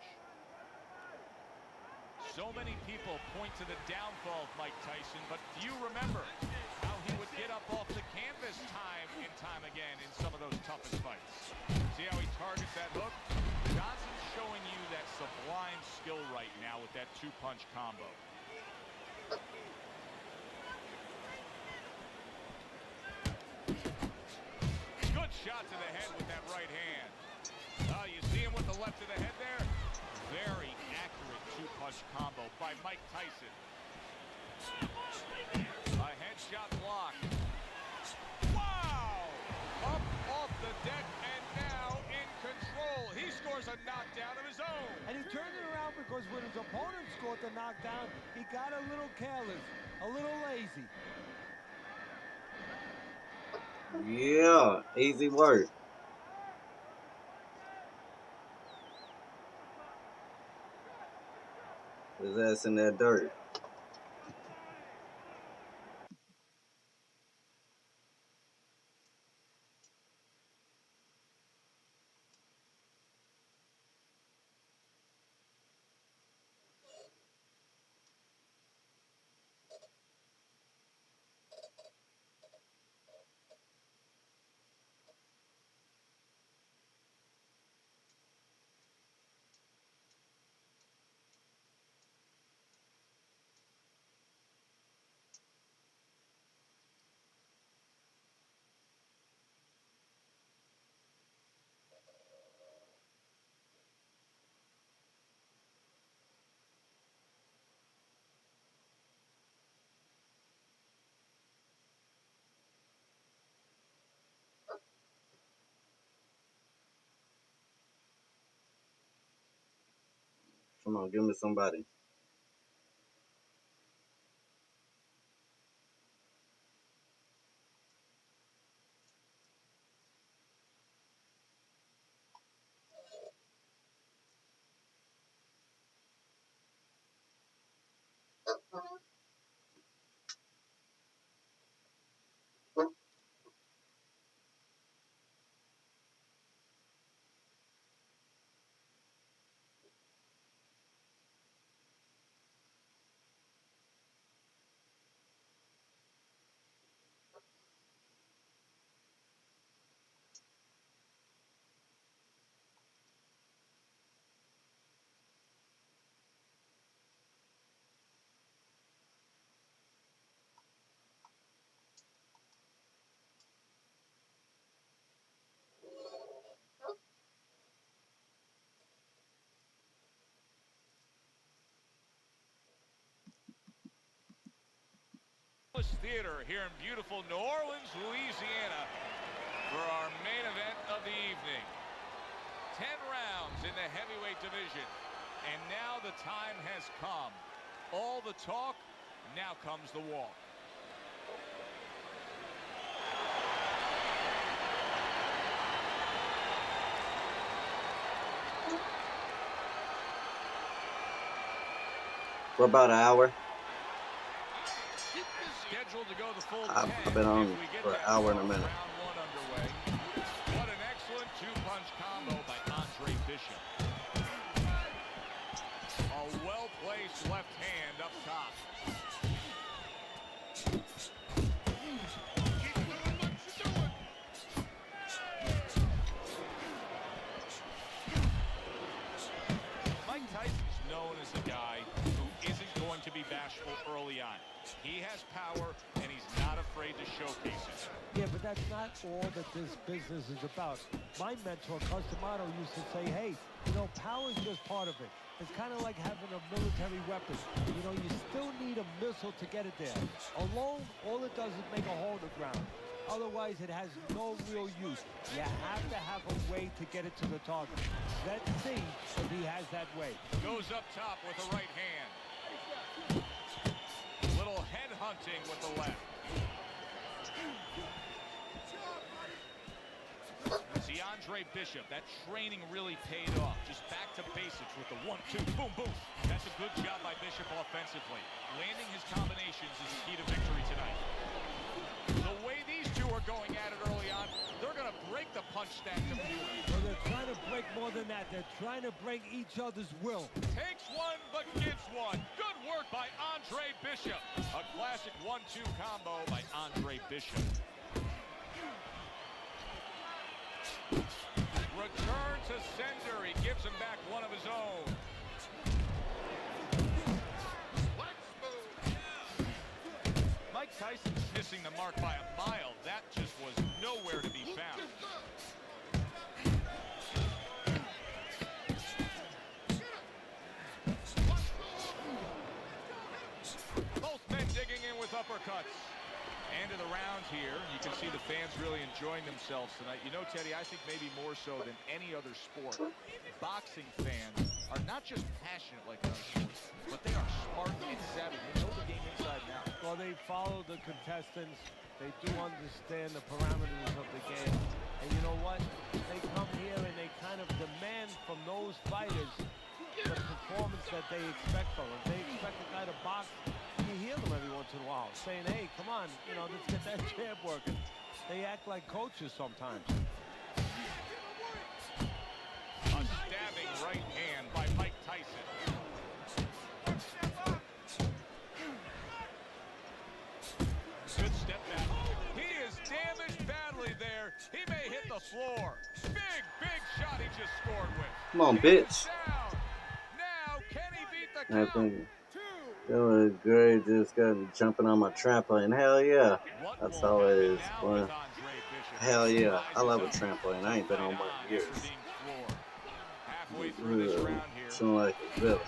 So many people point to the downfall of Mike Tyson, but few remember how he would get up off the canvas time and time again in some of those toughest fights. See how he targets that hook? Johnson's showing you that sublime skill right now with that two-punch combo. Good shot to the head with that right hand. You see him with the left to the head there? Very accurate two-punch combo by Mike Tyson. A headshot block. Wow! Up off the deck and now in control. He scores a knockdown of his own. And he turned it around because when his opponent scored the knockdown, he got a little careless, a little lazy. Yeah, easy work. His ass in that dirt. Come on, give me somebody. Theater here in beautiful New Orleans, Louisiana for our main event of the evening. 10 rounds in the heavyweight division, and now the time has come. All the talk, now comes the walk. For about an hour. Scheduled to go the full 10. I've been on for an hour and a minute. Round one underway. What an excellent two-punch combo by Andre Bishop. A well-placed left hand up top. Keep doing what you're doing. Mike Tyson's known as a guy who isn't going to be bashful early on. He has power, and he's not afraid to showcase it. Yeah, but that's not all that this business is about. My mentor, Cus D'Amato, used to say, hey, you know, power is just part of it. It's kind of like having a military weapon. You know, you still need a missile to get it there. Alone, all it does is make a hole in the ground. Otherwise, it has no real use. You have to have a way to get it to the target. Let's see if he has that way. Goes up top with the right hand. Little head hunting with the left. See, Andre Bishop, that training really paid off. Just back to basics with the 1-2, boom, boom. That's a good job by Bishop offensively. Landing his combinations is the key to victory tonight. The way these two are going at it early on, they're going to break the punch stack to fewer. So they're trying to break more than that. They're trying to break each other's will. Takes one, but gives one. Good work by Andre Bishop. A classic 1-2 combo by Andre Bishop. Return to sender. He gives him back one of his own. Mike Tyson's missing the mark by a mile. That just was nowhere to be found. Both men digging in with uppercuts. End of the round here. You can see the fans really enjoying themselves tonight. You know, Teddy, I think maybe more so than any other sport, boxing fans are not just passionate like other sports, but they are smart and savvy. They know the game inside and out. Well, they follow the contestants. They do understand the parameters of the game. And you know what? They come here and they kind of demand from those fighters the performance that they expect from them. They expect a guy to box. You hear them every once in a while saying, hey, come on, you know, let's get that jab working. They act like coaches sometimes. A stabbing right hand by Mike Tyson. Good step back. He is damaged badly there. He may hit the floor. Big shot he just scored with. Come on, bitch. Now, can he beat the I count? think feeling great. Just got me jumping on my trampoline. Hell yeah. That's all it is, boy. Hell yeah. I love a trampoline. I ain't been on one in years. Halfway through this round here. Feeling like a villain.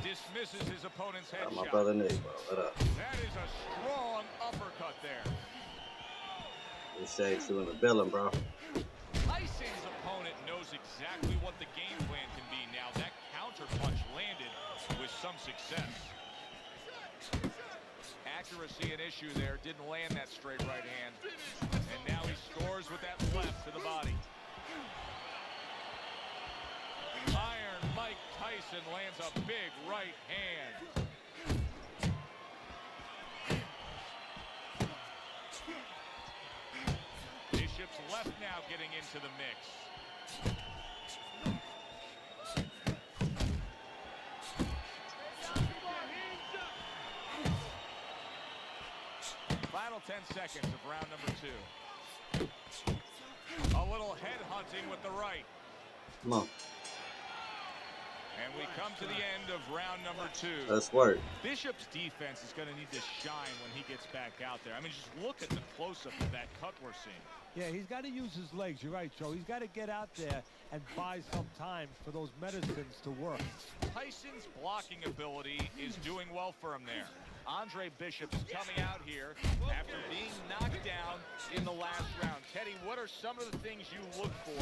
Dismisses his opponent's Got my headshot. brother Nick, bro. What up? That is a strong uppercut there. This shakes you in the villain, bro. Tyson's opponent knows exactly what the game plan can be now. That counter punch landed with some success. Accuracy an issue there. Didn't land that straight right hand. And now he scores with that left to the body. Iron Mike Tyson lands a big right hand. Bishop's left now getting into the mix. Final 10 seconds of round number 2. A little head hunting with the right. Come on. And we come to the end of round number 2. Let's work. Bishop's defense is going to need to shine when he gets back out there. I mean, just look at the close-up of that cut we're seeing. Yeah, he's got to use his legs. You're right, Joe. He's got to get out there and buy some time for those medicines to work. Tyson's blocking ability is doing well for him there. Andre Bishop's coming out here after being knocked down in the last round. Teddy, what are some of the things you look for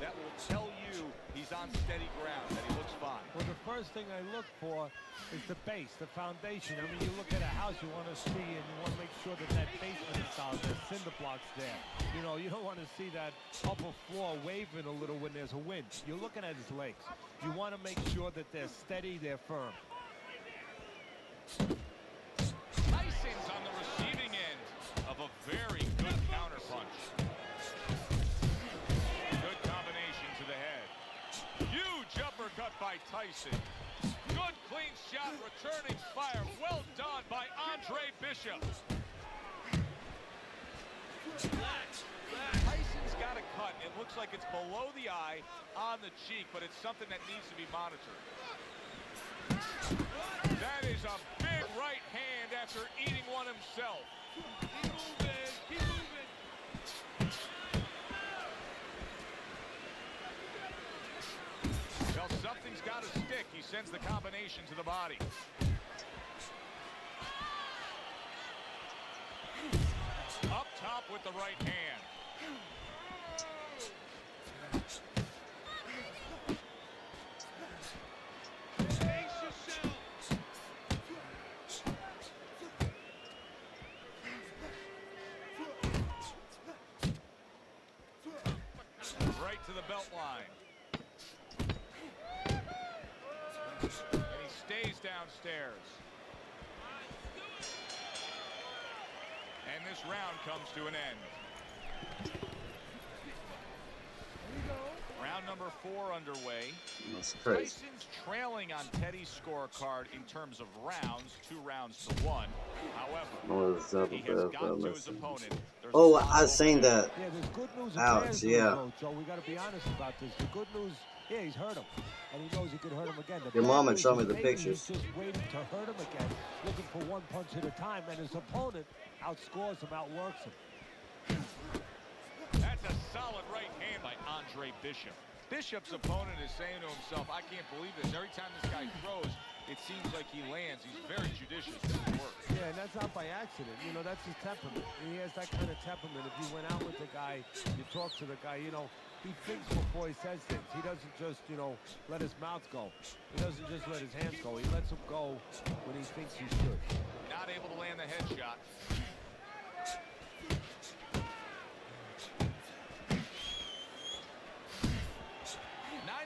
that will tell you he's on steady ground, that he looks fine? Well, the first thing I look for is the base, the foundation. I mean, you look at a house, you want to see, and you want to make sure that that basement is solid, there's cinder blocks there. You know, you don't want to see that upper floor waving a little when there's a wind. You're looking at his legs. You want to make sure that they're steady, they're firm. Tyson's on the receiving end of a very good counterpunch. Good combination to the head. Huge uppercut by Tyson. Good clean shot, returning fire. Well done by Andre Bishop. Tyson's got a cut. It looks like it's below the eye on the cheek, but it's something that needs to be monitored. That is a big right hand after eating one himself. Keep moving, keep moving. Well, something's got to stick. He sends the combination to the body. Up top with the right hand. Right to the belt line. And he stays downstairs. And this round comes to an end. Round number 4 underway. That's crazy. Tyson's trailing on Teddy's scorecard in terms of rounds, 2 rounds to 1. However, he has got to his opponent. Oh, I seen that. Yeah, there's good news. Ouch, yeah. Joe, we got to be honest about this. The good news, yeah, he's hurt him, and he knows he could hurt him again. The Your mama bad showed me news the is maybe pictures. He's just waiting to hurt him again, looking for one punch at a time, and his opponent outscores him, outworks him. That's a solid right hand by Andre Bishop. Bishop's opponent is saying to himself, I can't believe this. Every time this guy throws, it seems like he lands. He's very judicious with his work. Yeah, and that's not by accident. You know, that's his temperament. He has that kind of temperament. If you went out with the guy, you talk to the guy, you know, he thinks before he says things. He doesn't just, you know, let his mouth go. He doesn't just let his hands go. He lets them go when he thinks he should. Not able to land the headshot.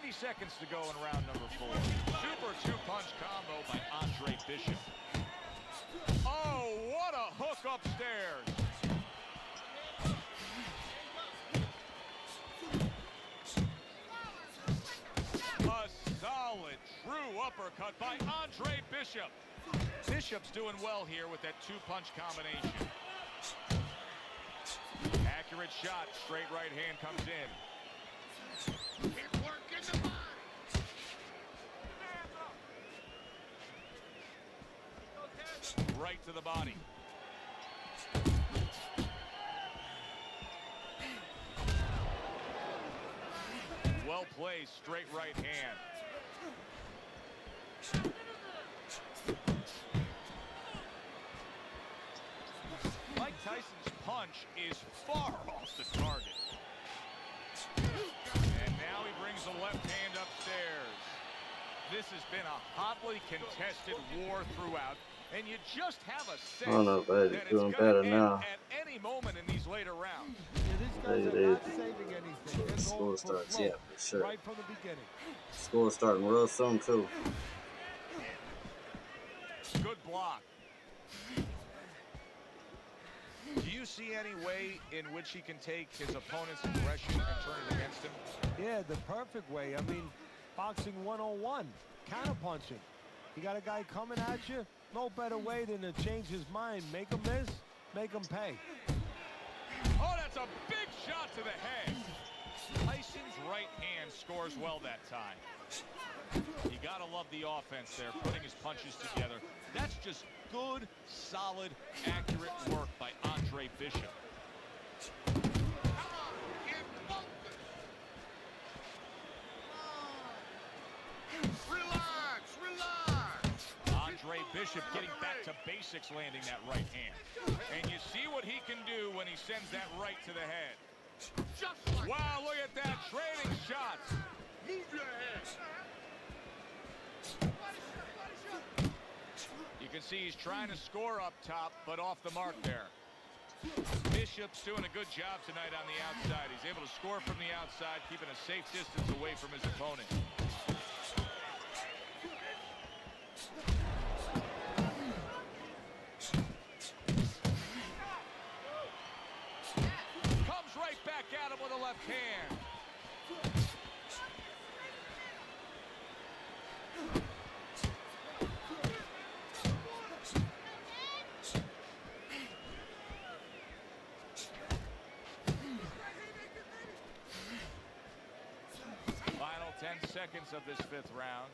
90 seconds to go in round number 4. Super 2-punch combo by Andre Bishop. Oh, what a hook upstairs. A solid, true uppercut by Andre Bishop. Bishop's doing well here with that 2-punch combination. Accurate shot, straight right hand comes in. Keep working the body. Right to the body. Well played, straight right hand. Mike Tyson's punch is far off the target. And now he brings the left hand upstairs. This has been a hotly contested war throughout, and you just have a sense I don't know, but that he's doing it's better gonna now. end at any moment in these later rounds. Yeah, these guys are not saving anything. They're School going for starts, flow yeah, for sure. right from the beginning. School starting real soon, too. Good block. Do you see any way in which he can take his opponent's aggression and turn it against him? Yeah, the perfect way. I mean, boxing 101, counterpunching. You got a guy coming at you, no better way than to change his mind. Make him miss, make him pay. Oh, that's a big shot to the head. Tyson's right hand scores well that time. You gotta love the offense there, putting his punches together. That's just good, solid, accurate work by Andre Bishop. Come on, get focused. Relax, relax. Andre Bishop getting back to basics. basics landing that right hand. And you see what he can do when he sends that right to the head. Wow, look at that, trading shots. Move your head. You can see he's trying to score up top, but off the mark there. Bishop's doing a good job tonight on the outside. He's able to score from the outside, keeping a safe distance away from his opponent. Comes right back at him with a left hand. Final 10 seconds of this 5th round.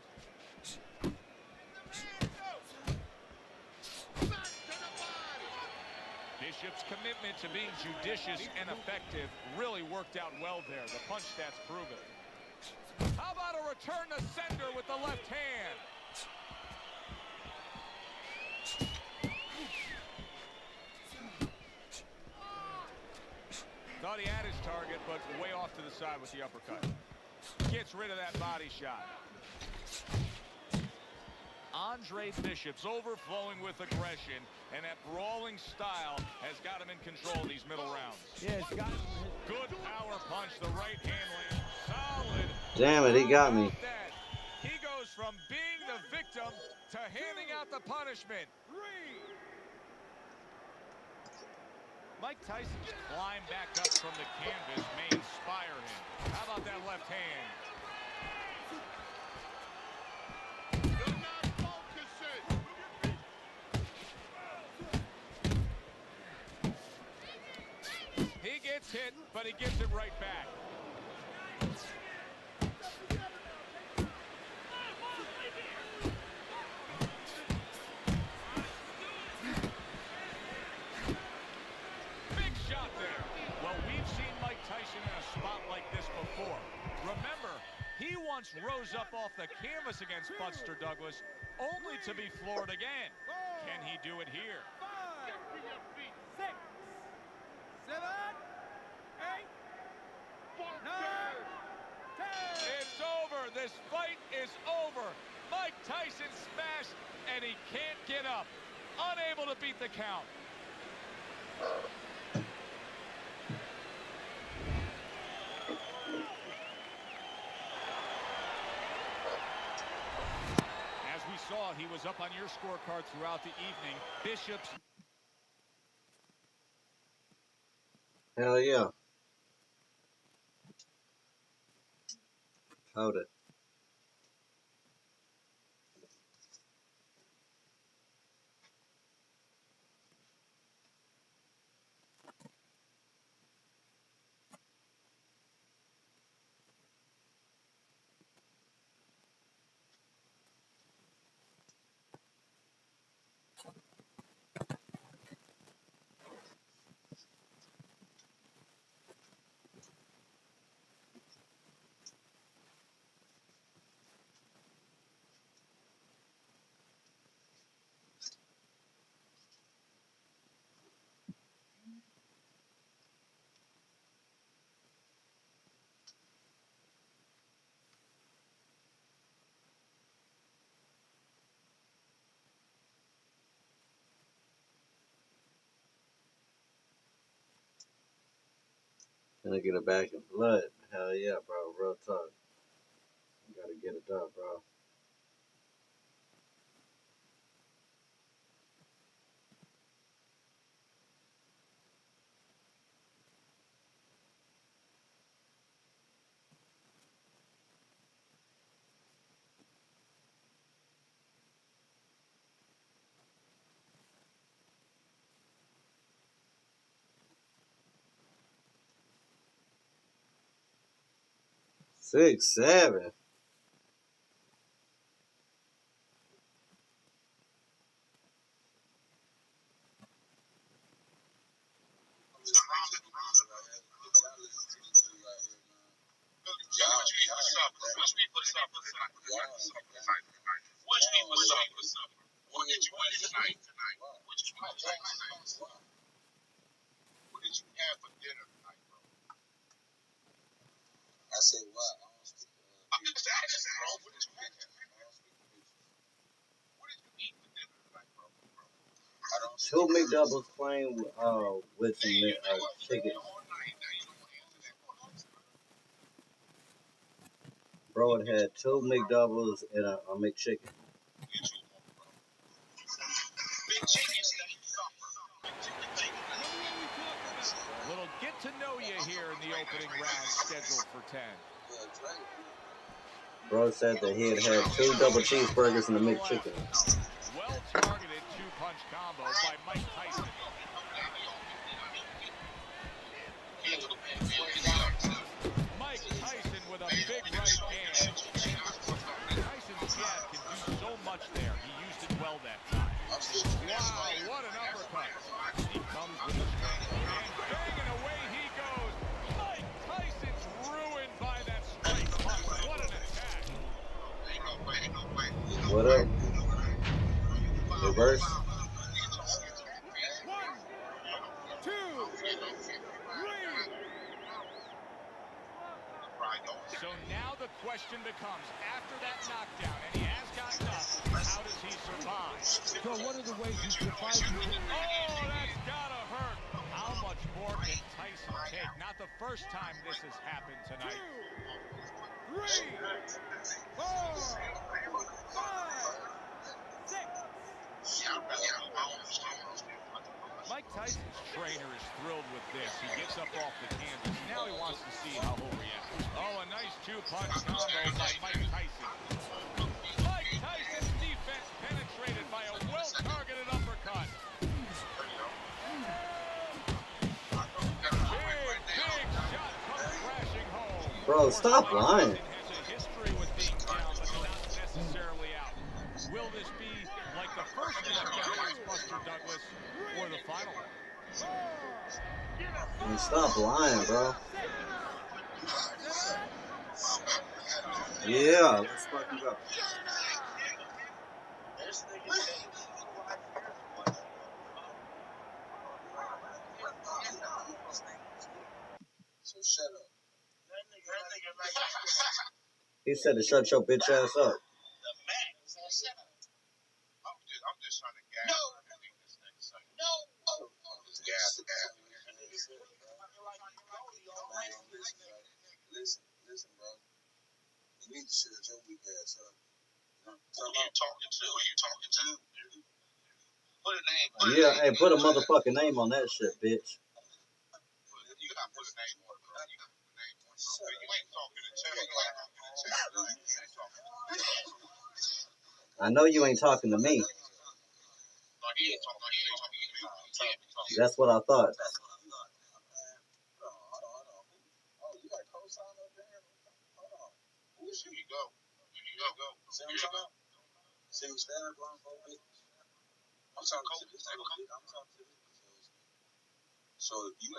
Bishop's commitment to being judicious and effective really worked out well there. The punch stats prove it. How about a return to sender with the left hand? Thought he had his target, but way off to the side with the uppercut. Gets rid of that body shot. Andre Bishop's overflowing with aggression, and that brawling style has got him in control of these middle rounds. Yeah, it's got Good power punch, the right hand lands solid. Damn it, he got me. He goes from being the victim to handing out the punishment. Mike Tyson just climbed back up from the canvas, may inspire him. How about that left hand? You're not focusing. He gets hit, but he gives it right back. Big shot there. Well, we've seen Mike Tyson in a spot like this before. Remember, he once rose up off the canvas against Buster Douglas, only to be floored again. Can he do it here? 5, 6, 7, 8, 9, 10. It's over. This fight is over. Mike Tyson smashed, and he can't get up. Unable to beat the count. As we saw, he was up on your scorecard throughout the evening. Bishop's Hell yeah. Hold it. Gonna get it back in blood. Hell yeah, bro. Real talk. Gotta get it done, bro. Six, 7. What you need for supper? What did you eat tonight? What did you have for dinner tonight, bro? I said, what? I'm just asking, bro. What did you have? What did you eat for dinner tonight, bro? Two McDoubles plain with some chicken. Bro, it had two McDoubles and a McChicken. A little get to know you here in the opening round, scheduled for 10. Bro said that he had two double cheeseburgers and a McChicken. Well-targeted two-punch combo by Mike Tyson. Mike Tyson with a big right hand. Tyson's jab can do so much there. He used it well that time. Wow, what an uppercut. He comes with a straight and banging away he goes. Mike Tyson's ruined by that straight punch. What an attack. What up? Reverse. 1, 2, 3. So now the question becomes, after that knockdown, and he has gotten up, how does he survive? So one of the ways he survives. Oh, that's gotta hurt. How much more can Tyson take? Not the first time this has happened tonight. 2, 3, 4, 5, 6. Mike Tyson's trainer is thrilled with this. He gets up off the canvas. Now he wants to see how he'll react. Oh, a nice two-punch combo by Mike Tyson. Mike Tyson's defense penetrated by a well-targeted uppercut. Big shot comes crashing home. Bro, stop lying. Has a history with being down, but not necessarily out. Will this be like the first knockout against Buster Douglas or the final one? And stop lying, bro. Yeah, let's fucking go. So shut up. He said to shut your bitch ass up. I'm just trying to gas. No. Gas. Listen, bro. You need to shut your weak ass up. Who you talking to? Put a name. Yeah, hey, put a motherfucking name on that shit, bitch. You gotta put a name on it, bro. You ain't talking to Chuck. I know you ain't talking to me. No, he ain't talking to me. That's what I thought. Here you go. See who's standing blindfold, bitch? I'm talking to this nigga. So you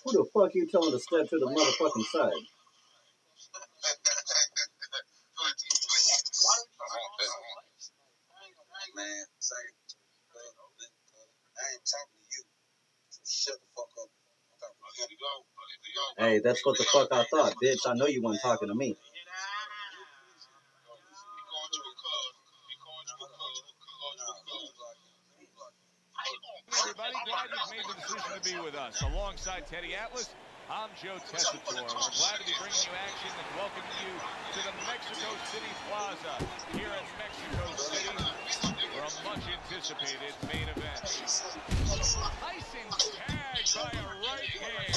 Who the fuck you telling to step to the motherfucking side? Man, say, I ain't talking to you. So shut the fuck up. Hey, that's what the fuck I thought, bitch. I know you weren't talking to me. Everybody, glad you've made the decision to be with us. Alongside Teddy Atlas, I'm Joe Tessitore. We're glad to be bringing you action and welcoming you to the Mexico City Plaza here in Mexico City for a much-anticipated main event. Tyson's tagged by a right hand.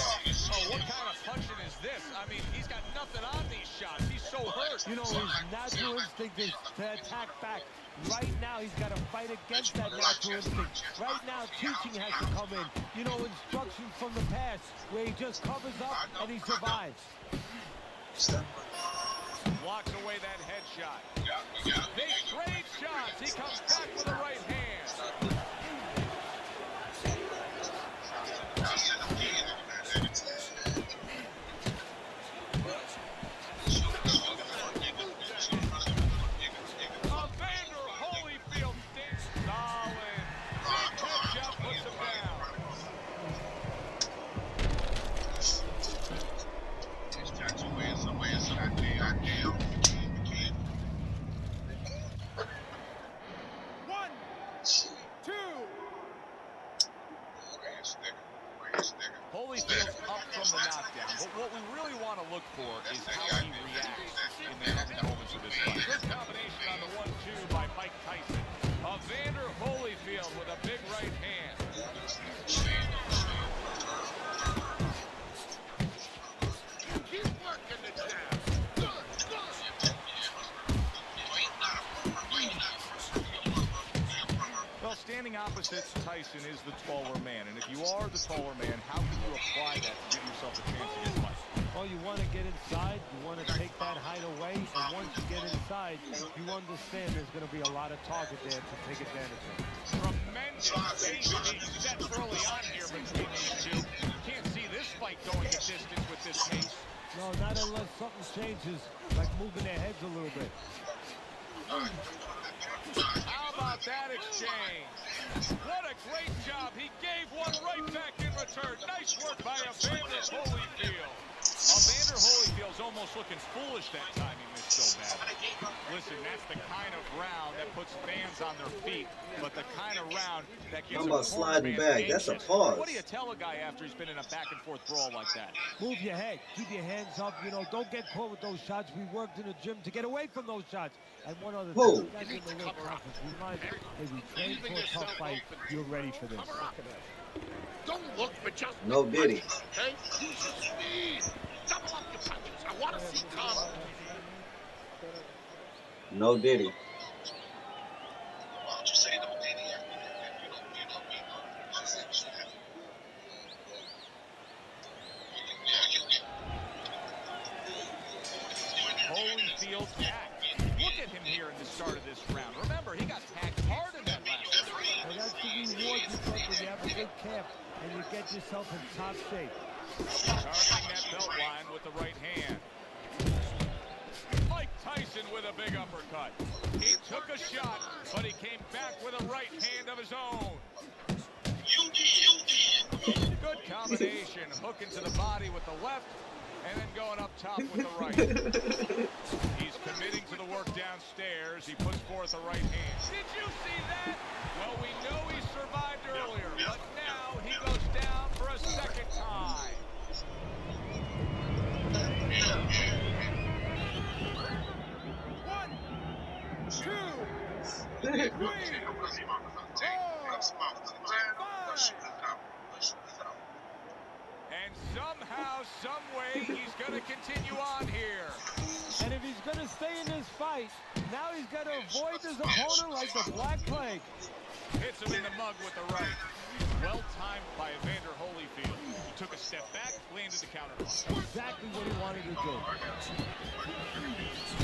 Oh, what kind of punching is this? I mean, he's got nothing on these shots. He's so hurt. You know, his natural instinct is to attack back. Right now, he's got to fight against that natural instinct. Right now, teaching has to come in. You know, instructions from the past where he just covers up and he survives. Blocks away that headshot. They trade shots. He comes back with a right hand. opposite Tyson is the taller man. And if you are the taller man, how can you apply that to give yourself a chance against Mike? Well, you want to get inside, you want to take that height away, and once you get inside, you understand there's going to be a lot of target there to take advantage of. Tremendous pace being set early on here between these two. Can't see this fight going a distance with this pace. No, not unless something changes, like moving their heads a little bit. How about that exchange? What a great job. He gave one right back in return. Nice work by Evander Holyfield. Evander Holyfield's almost looking foolish that time he missed so bad. Listen, that's the kind of round that puts fans on their feet, but the kind of round that gets I'm about sliding back. That's a pause. What do you tell a guy after he's been in a back-and-forth brawl like that? Move your head. Keep your hands up. You know, don't get caught with those shots. We worked in the gym to get away from those shots. And one other thing, that's in the little conference. Remind you, if we train for a tough fight, you're ready for this. Don't look, but just No Diddy. okay? Use your speed. Double up your punches. I want to see combo. No Diddy. Why don't you say no Diddy? You don't mean no. I said you should have. Holyfield's back. Look at him here in the start of this round. Remember, he got packed hard in that last round. And that's the reward you get when you have a good camp and you get yourself in top shape. Targeting that belt line with the right hand. Mike Tyson with a big uppercut. He took a shot, but he came back with a right hand of his own. Good combination. Hooking to the body with the left, and then going up top with the right. He's committing to the work downstairs. He puts forth a right hand. Did you see that? Well, we know he survived earlier, but now he goes down for a second time. One, two, three, four, And somehow, some way, he's going to continue on here. And if he's going to stay in this fight, now he's got to avoid his opponent like the Black Plague. Hits him in the mug with the right. Well timed by Evander Holyfield. He took a step back, landed the counter punch. Exactly what he wanted to do.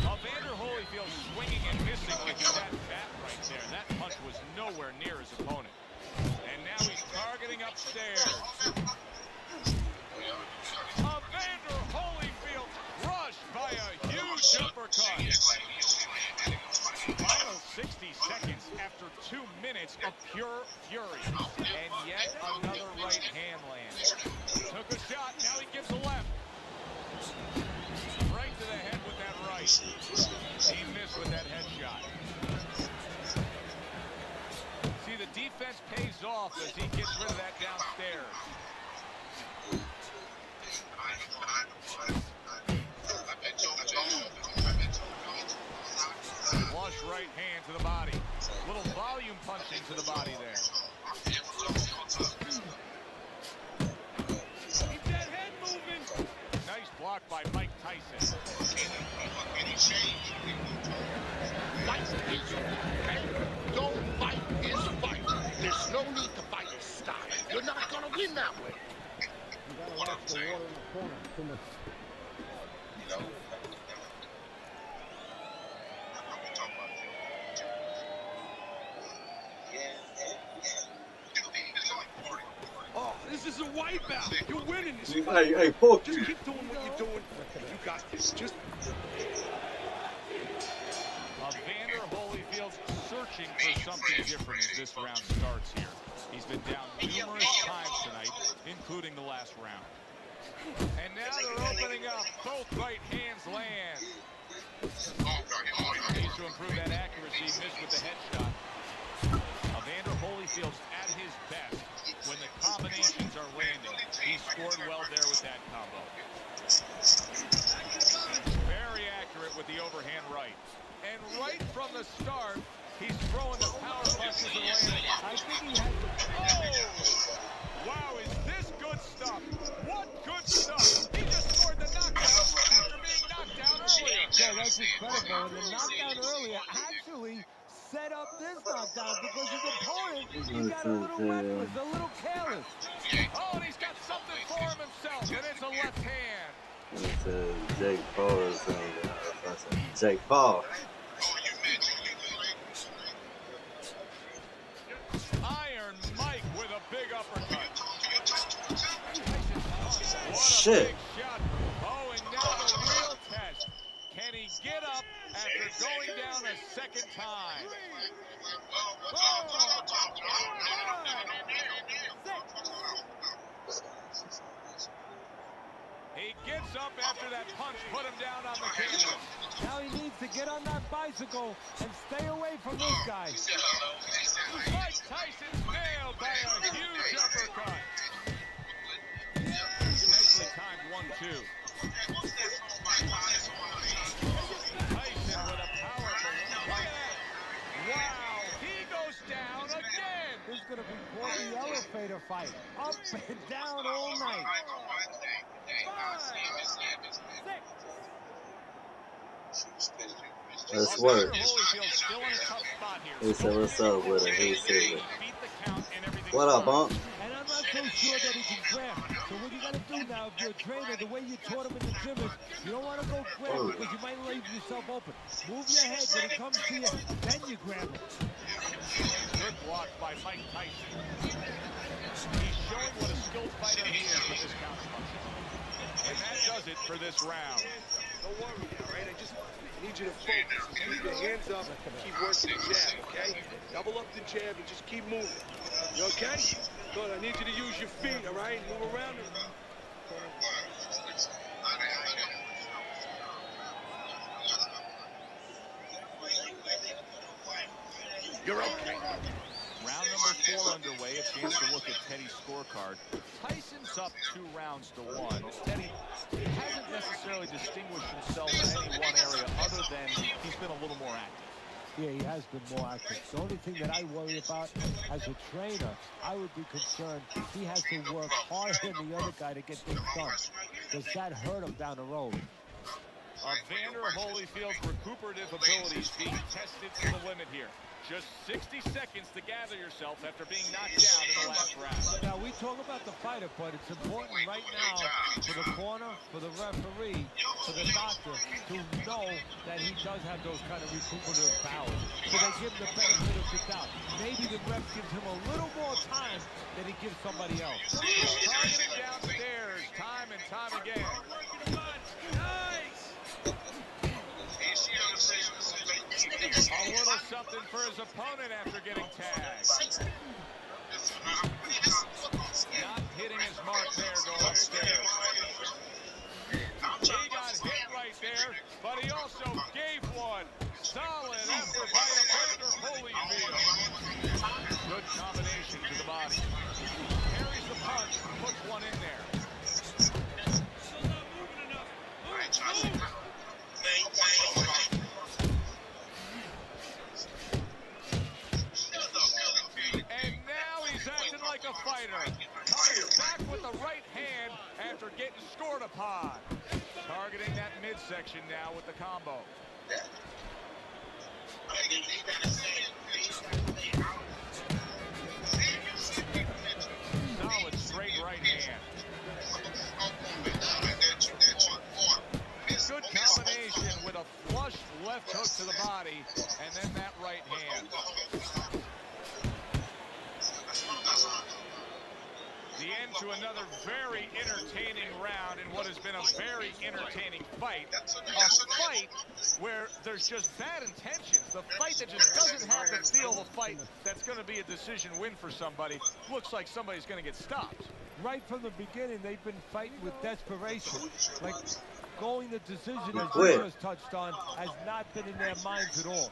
Evander Holyfield swinging and missing like he's at bat right there. That punch was nowhere near his opponent. And now he's targeting upstairs. Evander Holyfield crushed by a huge uppercut. Final 60 seconds after 2 minutes of pure fury. And yet another right hand lands. Took a shot, now he gives a left. Right to the head with that right. He missed with that headshot. See, the defense pays off as he gets rid of that downstairs. Flush right hand to the body. Little volume punching to the body there. keep that head moving. Nice block by Mike Tyson. Fight is okay? Don't fight is fight. There's no need to fight his style. You're not gonna win that way. You gotta watch the water in the corner. Too much. Oh, this is a wipeout. You're winning this Hey, fight. hey, fuck Just you. keep doing what you're doing. You got this. Just Evander Holyfield searching for something different as this round starts here. He's been down numerous times tonight, including the last round. And now they're opening up. Both right hands land. Needs to improve that accuracy. Missed with the headshot. Evander Holyfield's at his best when the combinations are landing. He scored well there with that combo. Very accurate with the overhand right. And right from the start, he's throwing the power punches and landing. I think he has to... Oh! Wow, is this good stuff? What good stuff? He just scored the knockout after being knocked down earlier. Yeah, that's incredible. And the knockdown earlier actually set up this knockdown because his opponent, he got a little reckless, a little careless. Oh, and he's got something for him himself, and it's a left hand. It's Jake Paul or something. Jake Paul. Iron Mike with a big uppercut. What Shit. a big shot. Oh, and now the real test. Can he get up after going down a second time? He gets up after that punch put him down on the canvas. Now he needs to get on that bicycle and stay away from this guy. Mike Tyson's nailed by a huge uppercut. Nicely timed 1-2. Tyson with a powerful right. Wow, he goes down again. This is going to be quite the elevator fight. Up and down all night. 5, 6. Let's work. Holyfield's still in a tough spot here. He said, what's up with it? He said, Beat the count and everything. what up, Bump? And I'm not so sure that he can grab. So what you got to do now, if you're a trainer, the way you taught him in the gym is, you don't want to go grab because you might leave yourself open. Move your head when it comes to you, then you grab it. Good block by Mike Tyson. He's showing what a skilled fighter he is with this counter punch. And that does it for this round. Don't worry, all right? I just need you to focus. Keep your hands up. Keep working the jab, okay? Double up the jab and just keep moving. You okay? Good. I need you to use your feet, all right? Move around. You're okay. Round number 4 underway. A chance to look at Teddy's scorecard. Tyson's up 2 rounds to 1. Teddy hasn't necessarily distinguished himself in any one area other than he's been a little more active. Yeah, he has been more active. The only thing that I worry about as a trainer, I would be concerned he has to work harder than the other guy to get things done. Does that hurt him down the road? Evander Holyfield's recuperative abilities being tested to the limit here. Just 60 seconds to gather yourself after being knocked down in the last round. Now, we talk about the fighter, but it's important right now for the corner, for the referee, for the doctor to know that he does have those kind of recuperative powers. So they give him the benefit of the doubt. Maybe the ref gives him a little more time than he gives somebody else. Targeting downstairs time and time again. Nice. A little something for his opponent after getting tagged. Not hitting his mark there going upstairs. He got hit right there, but he also gave one. Solid effort by Evander Holyfield. Good combination to the body. Carries the punch, puts one in there. Still not moving enough. Move. And now he's acting like a fighter. Coming back with the right hand after getting scored upon. Targeting that midsection now with the combo. Solid straight right hand. Good combination with a flush left hook to the body and then that right hand. The end to another very entertaining round in what has been a very entertaining fight. A fight where there's just bad intentions. The fight that just doesn't have the feel of a fight that's going to be a decision win for somebody. Looks like somebody's going to get stopped. Right from the beginning, they've been fighting with desperation. Like going the decision, as Quit. you just touched on, has not been in their minds at all.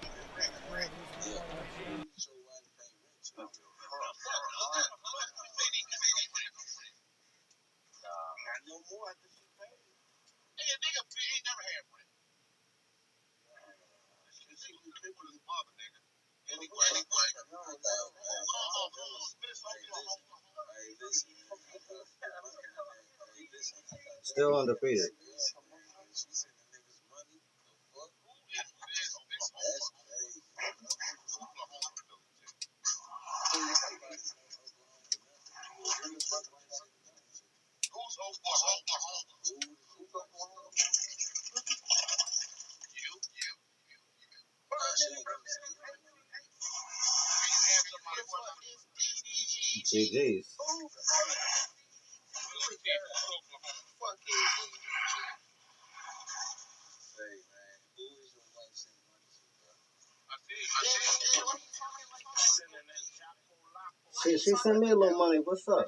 Still undefeated. GG's. She sent me a little money. What's up?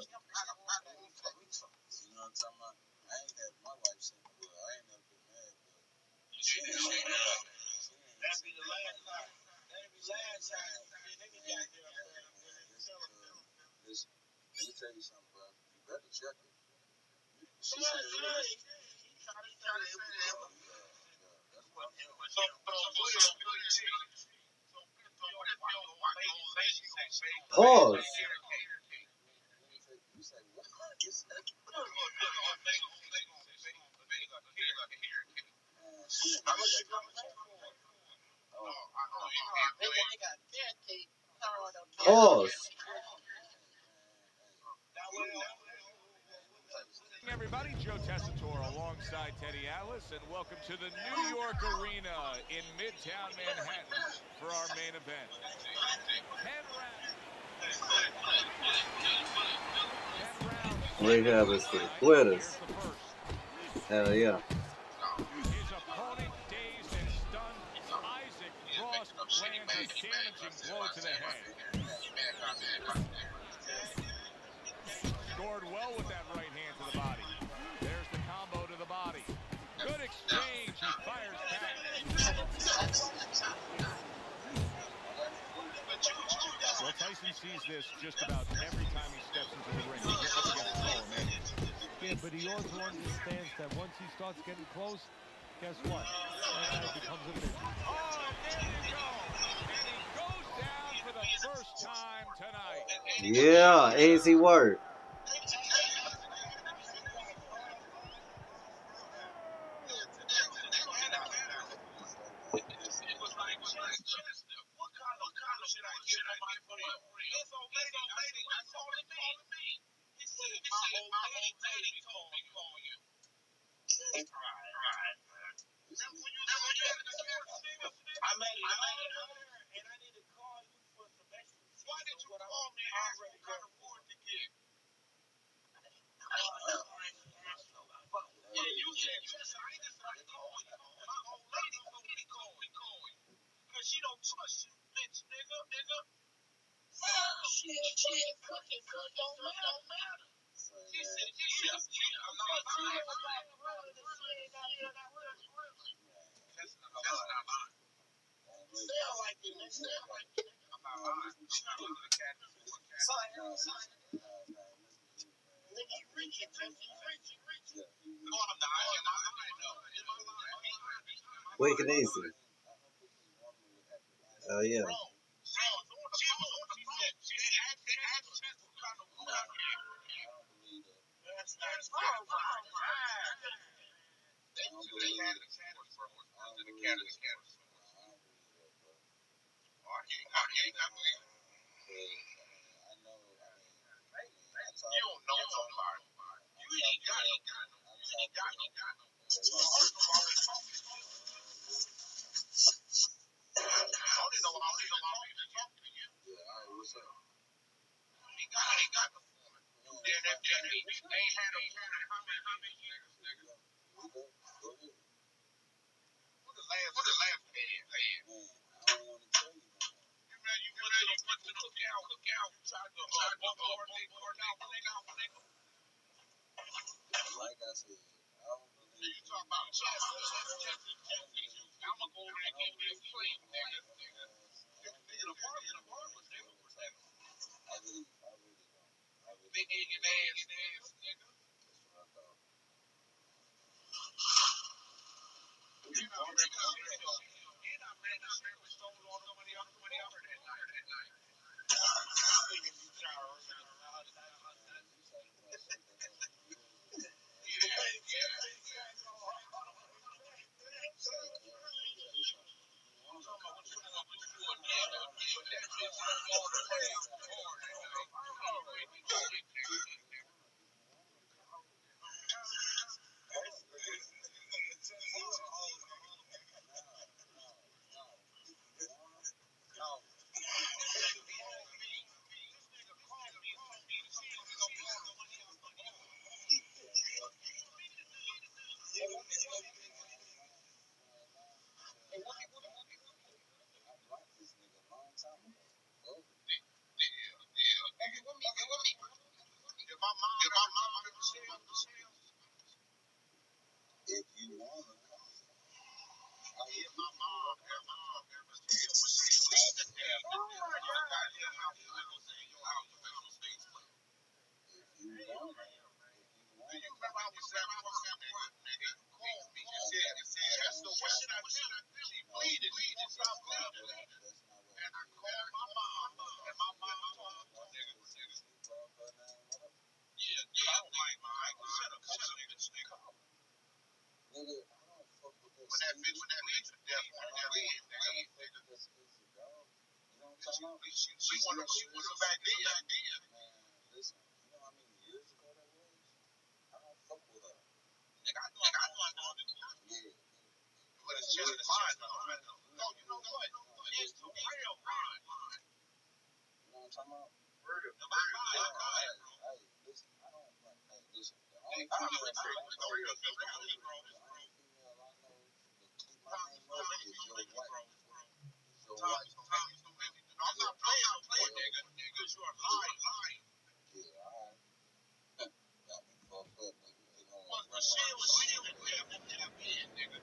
Pause. Pause. Everybody, Joe Tessitore alongside Teddy Atlas, and welcome to the New York Arena in Midtown Manhattan for our main event. 10 rounds. Rehab is for the quitters. Hell yeah. His opponent dazed and stunned. Isaac Ross lands a damaging blow to the head. Scored well with that right hand to the body. There's the combo to the body. Good exchange. He fires back. Well, Tyson sees this just about every time he steps into the ring. He's up against the wall, man. Yeah, but he also understands that once he starts getting close, guess what? That guy becomes a bitch. Oh, there you go. And he goes down for the first time tonight. Yeah, easy work. Quick and easy. Oh yeah. She bleeding. She won't stop bleeding. And I called my mom, and my mom told me, nigga. Yeah, like, shut up, nigga. Nigga, I don't fuck with that. When that bitch to death on that lead, nigga. You know what I'm talking about? She wanna back then. Man, listen, you know how many years ago that was? I don't fuck with her. Nigga, I know I know this. Yeah. But it's just mine, though. No, you know what? It's the real mine. You know what I'm talking about? Murder. Hey, listen, I don't like, hey, listen. The only female I know to keep my name up is your wife. Your wife. I'm not playing, nigga. Because you are lying. Yeah, alright. Got me fucked up, nigga. But she was nigga.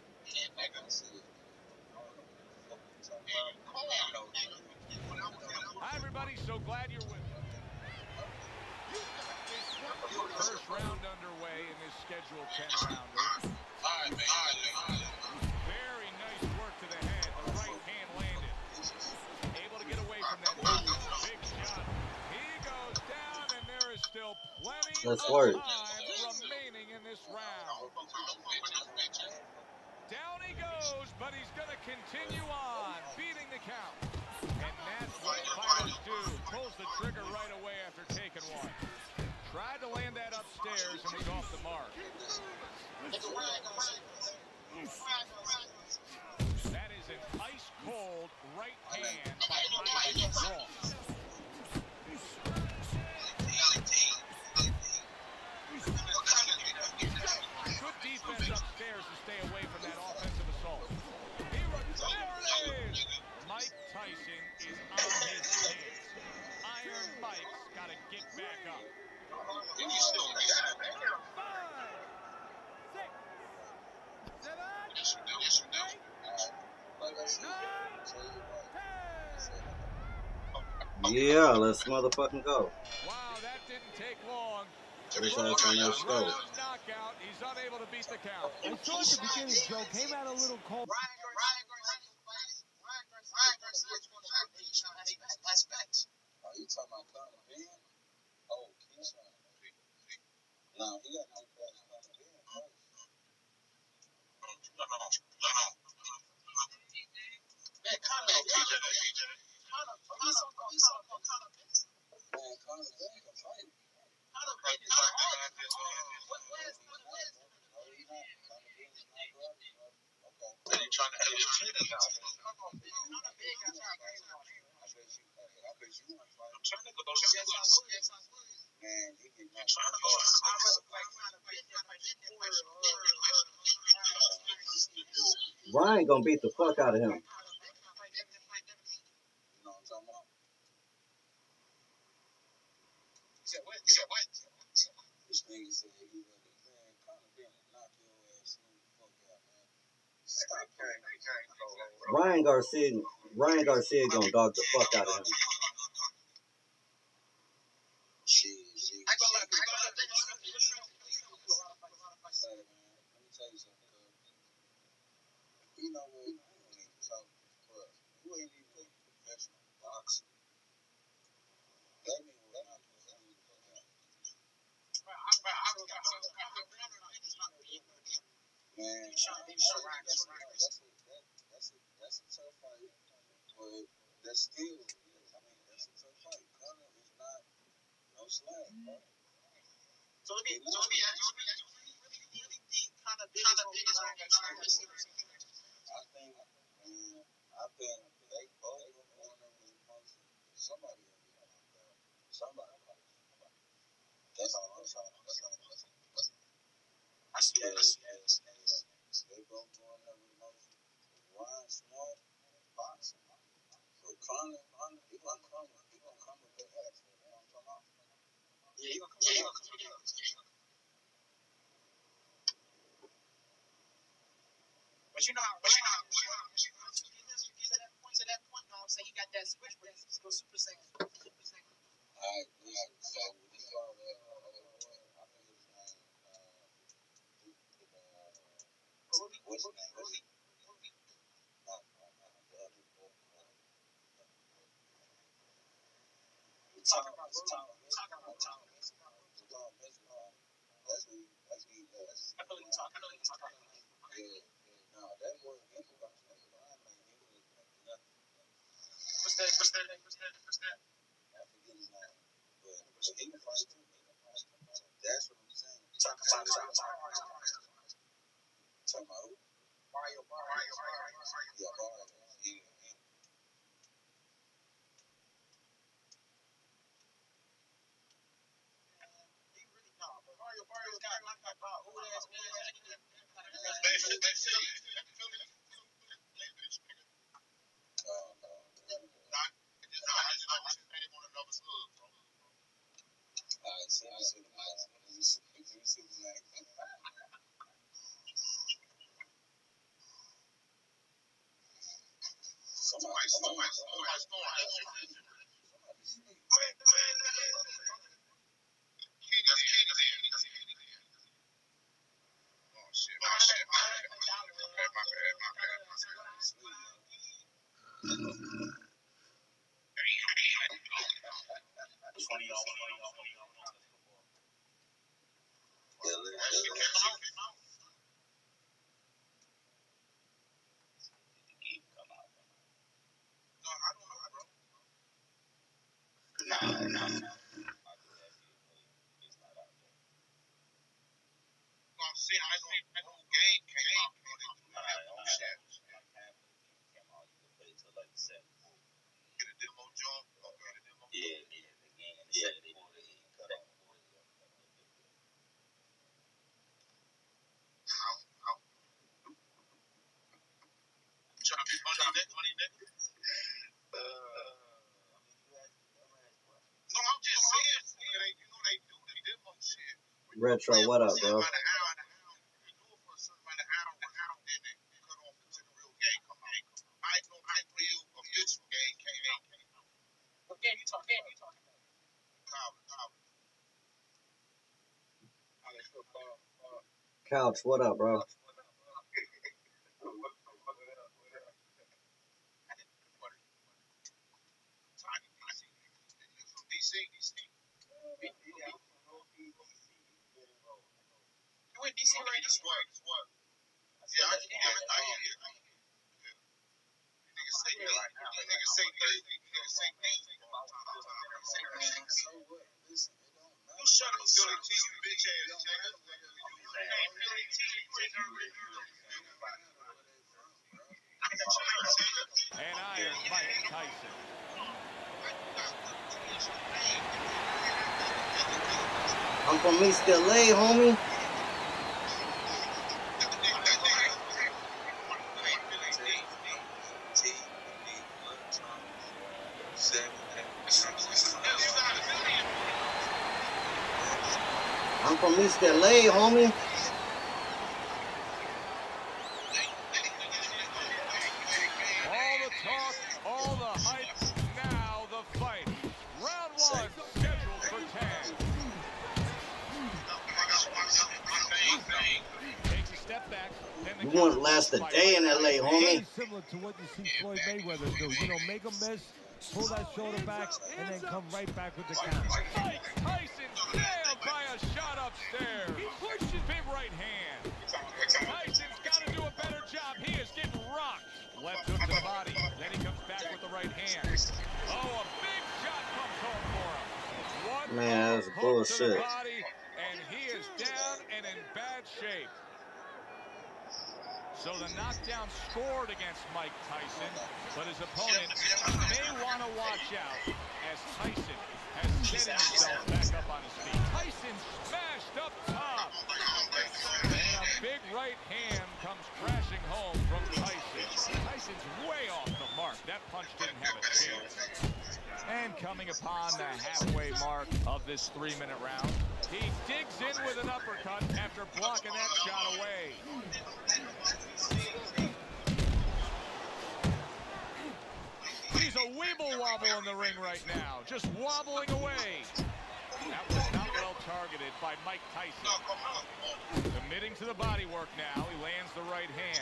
Like I said, nigga. I don't know what the fuck you talking about. Hi, everybody. So glad you're with us. First round underway in this scheduled 10-rounder. Very nice work to the head. The right hand landed. Able to get away from that big shot. He goes down, and there is still plenty of time remaining in this round. Down he goes, but he's going to continue on, beating the count. And that's what fighters do. Pulls the trigger right away after taking one. Tried to land that upstairs and was off the mark. That is an ice-cold right hand by Isaac Ross. Good defense upstairs to stay away from that offensive assault. There it is! Mike Tyson is on his pants. Iron Mike's got to get back up. And you still got it. 5, 6, 7, Yes, you do. Like I said, 9, 10. Yeah, let's motherfucking go. Wow, that didn't take long. Every time I know go. Knockout. He's unable to beat the count. I saw at the beginning, Joe, came out a little cold. Oh, you talking about Conor Ben? Oh, Keyshawn. Nah, he got no place. Conor Ben first. Man, Conor Ben can fight. He's trying to have his tennis out. I bet you want to fight. I'm trying to go. Yes, I would. Man, you get I'm trying to go. Ryan gonna beat the fuck out of him. You know what I'm talking about? He said what? This nigga said he ready. Man, Conor Ben will knock your ass the fuck out, man. Stop playing. Ryan Garcia gonna dog the fuck out of him. Shit. I ain't gonna lie. Say, man, let me tell you something, cuz. You know what? I don't even talk, bro. You ain't even a professional boxer. That nigga will knock your ass the fuck out. Man, that's a tough fight, but that's still, I mean, that's a tough fight. Conor is not no slag, bro. So let me ask you, really think kind of big is on that side. I think they both are going over the motion. Somebody will get knocked out. Somebody. That's all I'm saying. I see that. They both going over the motion. Ryan Smart, boxing. So Conor, he gonna come with the ass. You know what I'm talking about? Yeah, he gonna come. But you know how to that point, you know what I'm saying? He got that switch where he just goes Super Saiyan. Alright, so we saw that, I think his name, what's his name? Retro, what up, bro? Couch, what up, bro? And Iron Mike Tyson. I'm from East LA, homie. I'm from East LA, homie. All the talk, all the hype, now the fight. Round one, scheduled for 10. Takes a step back. You won't last a day in LA, homie. Similar to what you see Floyd Mayweather do. You know, make a miss, pull that shoulder back, and then come right back with the count. Mike Tyson nailed by a shot upstairs. He pushes big right hand. Tyson's got to do a better job. He is getting rocked. Left hook to the body. Then he comes back with the right hand. Oh, a big shot comes home for him. One Man, that's hook bullshit. to the body, and he is down and in bad shape. So the knockdown scored against Mike Tyson, but his opponent may want to watch out as Tyson has set himself back up on his feet. Tyson smashed up top, and a big right hand comes crashing home from Tyson. Tyson's way off the mark. That punch didn't have a chance. And coming upon the halfway mark of this 3-minute round, he digs in with an uppercut after blocking that shot away. He's a weeble wobble in the ring right now, just wobbling away. That was not what well targeted by Mike Tyson. Committing to the body work now. He lands the right hand.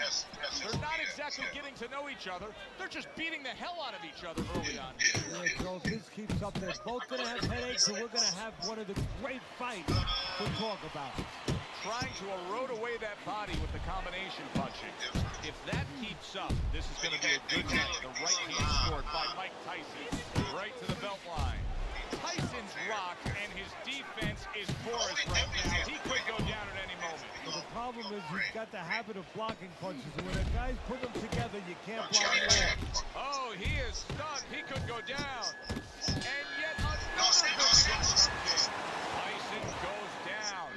They're not exactly getting to know each other. They're just beating the hell out of each other early on. Yeah, Joe, if this keeps up, they're both going to have headaches, and we're going to have one of the great fights to talk about. Trying to erode away that body with the combination punching. If that keeps up, this is going to be a good night. The right hand scored by Mike Tyson. Right to the belt line. Tyson's rock and his defense is porous right now. He could go down at any moment. But the problem is he's got the habit of blocking punches, and when a guy's put them together, you can't block them Oh, all. he is stunned. He could go down. And yet another good shot. Tyson goes down.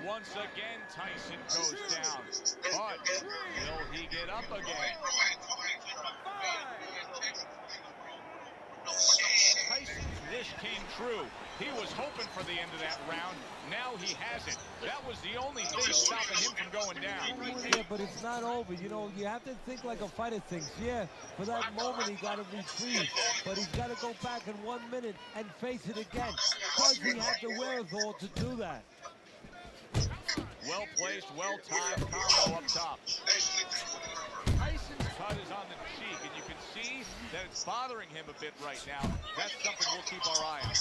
Once again, Tyson goes down. But will he get up again? Tyson's wish came true. He was hoping for the end of that round. Now he hasn't. That was the only thing stopping him from going down. Yeah, but it's not over. You know, you have to think like a fighter thinks. Yeah, for that moment he got to retrieve, but he's got to go back in 1 minute and face it again. Because he had the wherewithal to do that. Well placed, well timed combo up top. Tyson's cut is on the cheek, and you can see that it's bothering him a bit right now. That's something we'll keep our eye on.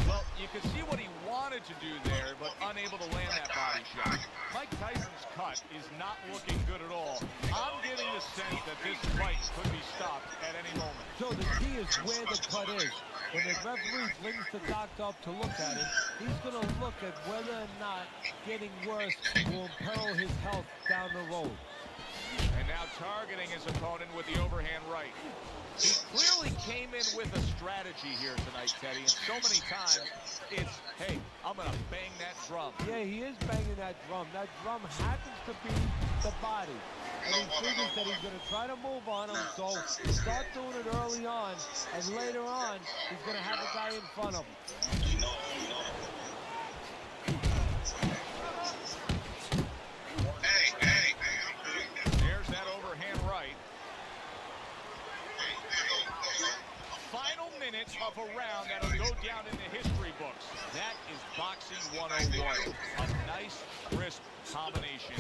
Well, you can see what he wanted to do there, but unable to land that body shot. Mike Tyson's cut is not looking good at all. I'm getting the sense that this fight could be stopped at any moment. So the key is where the cut is. When the referee brings the doctor up to look at it, he's going to look at whether or not getting worse will imperil his health down the road. And now targeting his opponent with the overhand right. He clearly came in with a strategy here tonight, Teddy, and so many times it's, hey, I'm going to bang that drum. Yeah, he is banging that drum. That drum happens to be the body. And he figures that he's going to try to move on him, so start doing it early on, and later on, he's going to have a guy in front of him. There's that overhand right. Final minute of a round that'll go down in the history books. That is Boxing 101. A nice, crisp combination.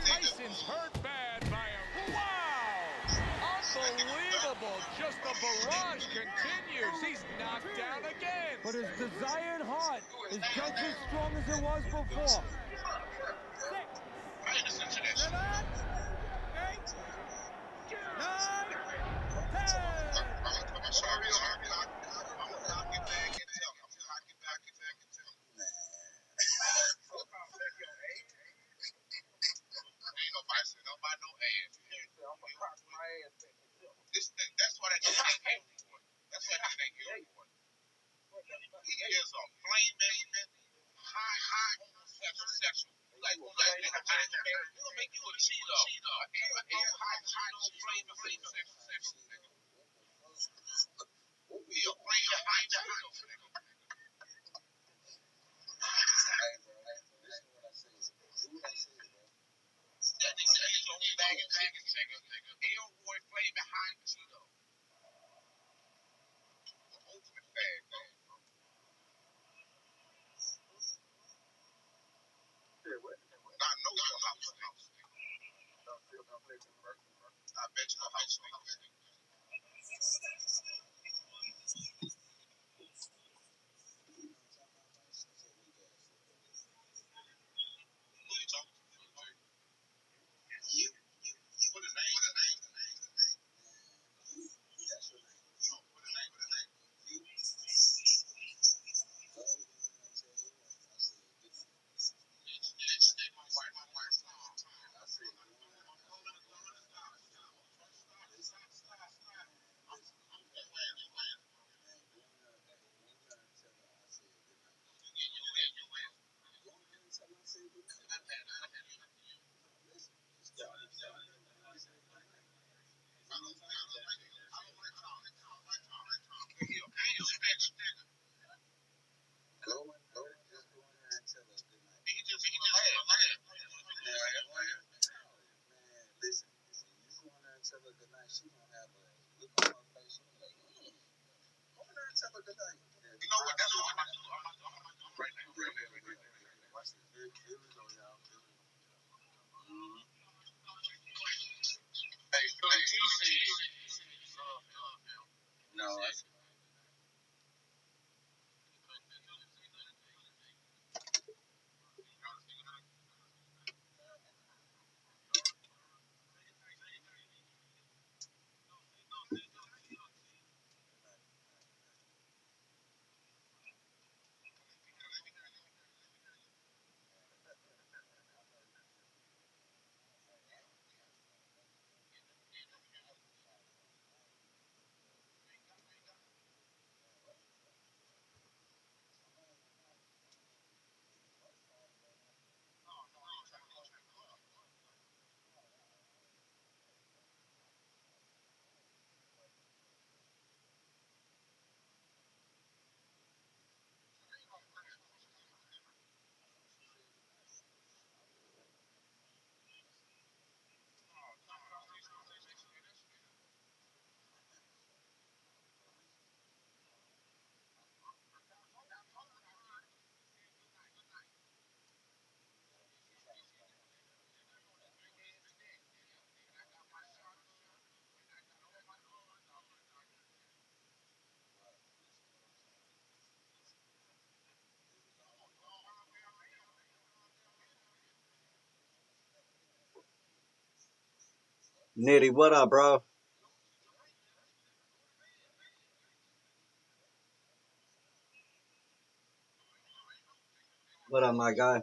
Tyson's hurt bad by him. Wow! Unbelievable. Just the barrage continues. He's knocked down again. But his desire and heart is just as strong as it was before. 6, 7, 8, 9, 10. That's what I think for. That's what I think for. He is a flaming, high homosexual. Like, we're gonna make you a cheater. A high flaming homosexual. He a flaming high cheater. That nigga is on his bag and chicken. Elroy flaming high cheater. Ultimate fag, though. I know your house. I bet your house. Who you talking to? You. What his name? That's your name. No, what his name? know what? That's what I'm about to do. I'm about to do it right now. Watch this. Here we go, y'all. Hey, no, Nitty, what up, bro? What up, my guy?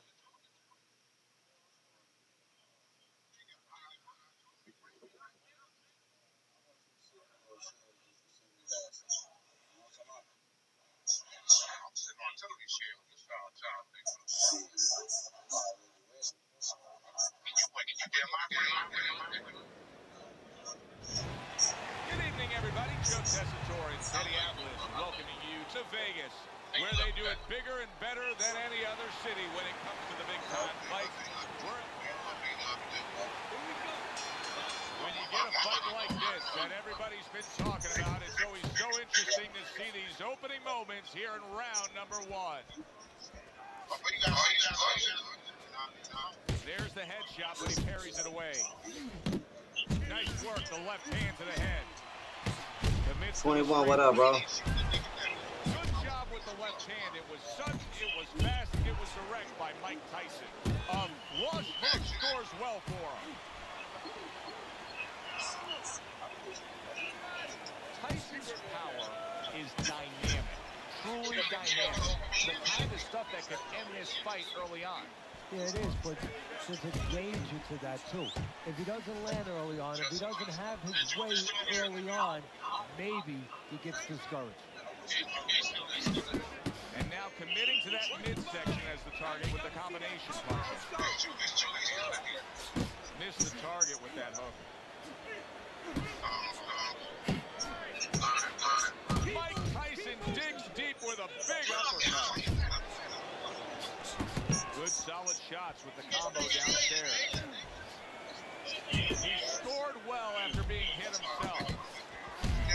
Good evening, everybody. Joe Tessitore and Teddy Atlas welcoming you to Vegas, where they do it bigger and better than any other city when it comes to the big-time fights. When you get a fight like this that everybody's been talking about, it's always so interesting to see these opening moments here in round number one. There's the headshot, but he parries it away. Nice work, the left hand to the head. 21, what up, bro? Good job with the left hand. It was sudden, it was fast, it was direct by Mike Tyson. Flush hook scores well for him. Tyson's power is dynamic, truly dynamic. The kind of stuff that could end this fight early on. Yeah, it is, but there's a danger to that, too. If he doesn't land early on, if he doesn't have his way early on, maybe he gets discouraged. And now committing to that midsection as the target with the combination punch. Missed the target with that hook. Mike Tyson digs deep with a big uppercut. Good solid shots with the combo downstairs. He scored well after being hit himself. I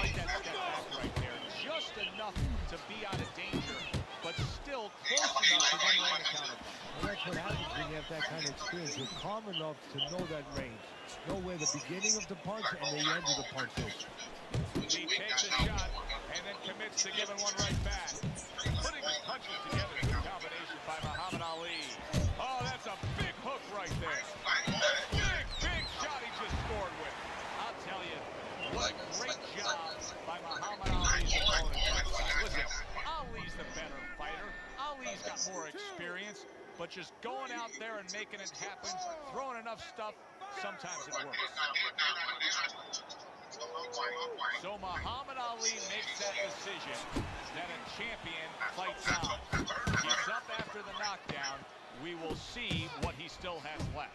like that step back right there. Just enough to be out of danger, but still close enough to then land a counterpunch. Well, that's what happens when you have that kind of experience. You're calm enough to know that range. Know where the beginning of the punch and the end of the punch is. He takes a shot and then commits to giving one right back. Putting the punches together in combination by Muhammad Ali. Oh, that's a big hook right there. Big shot he just scored with. I'll tell you, what a great job by Muhammad Ali's opponent. Listen, Ali's the better fighter. Ali's got more experience, but just going out there and making it happen, throwing enough stuff, sometimes it works. So Muhammad Ali makes that decision that a champion fights on. He's up after the knockdown. We will see what he still has left.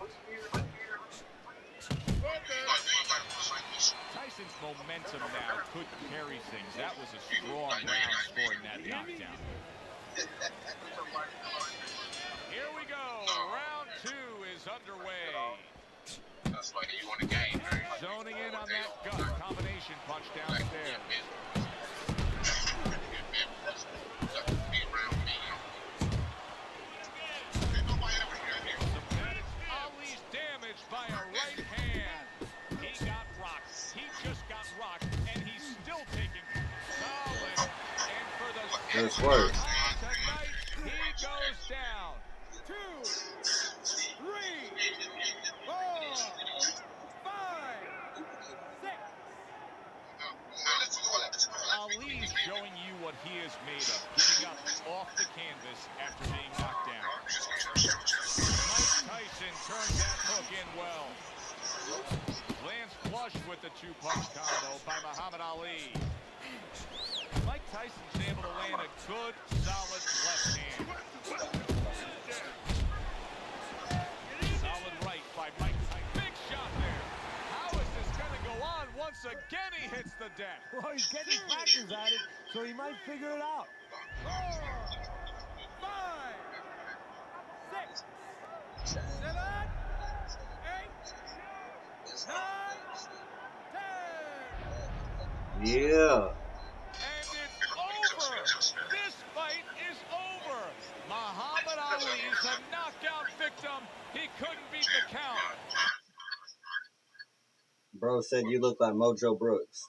Tyson's momentum now could carry things. That was a strong round scoring that knockdown. Here we go. Round two is underway. That's why you want to game. Zoning in on that gut combination punch downstairs. Ali's damaged by a right hand. He got rocked. He just got rocked, and he's still taking solid. And for the That's work. tonight, he goes down. 2, 3, 4, 5, 6. Ali's showing you what he is made of, getting up off the canvas after being knocked down. Mike Tyson turns that hook in well. Lands flush with the two-punch combo by Muhammad Ali. Mike Tyson's able to land a good, solid left hand. Solid right by Mike Tyson. Big shot there. How is this going to go on? Once again, he hits the deck. Well, he's getting practice at it, so he might figure it out. 4, 5, 6, 7, 8, 9, 10. Yeah. And it's over. This fight is over. Muhammad Ali's a knockout victim. He couldn't beat the count. Bro said you look like Mojo Brooks.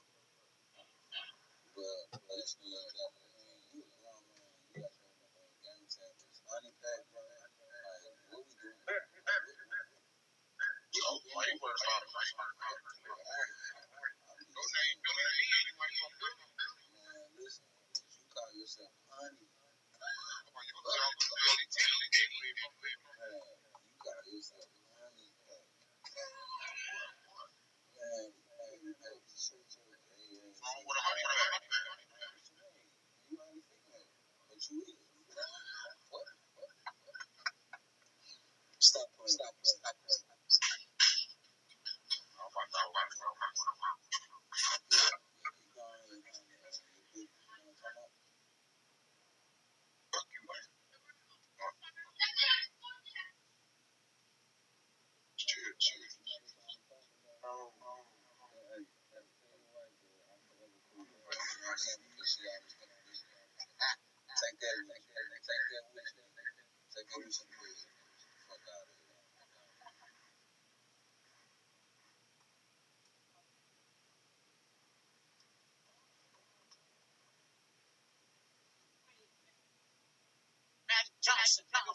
Johnson, Kyle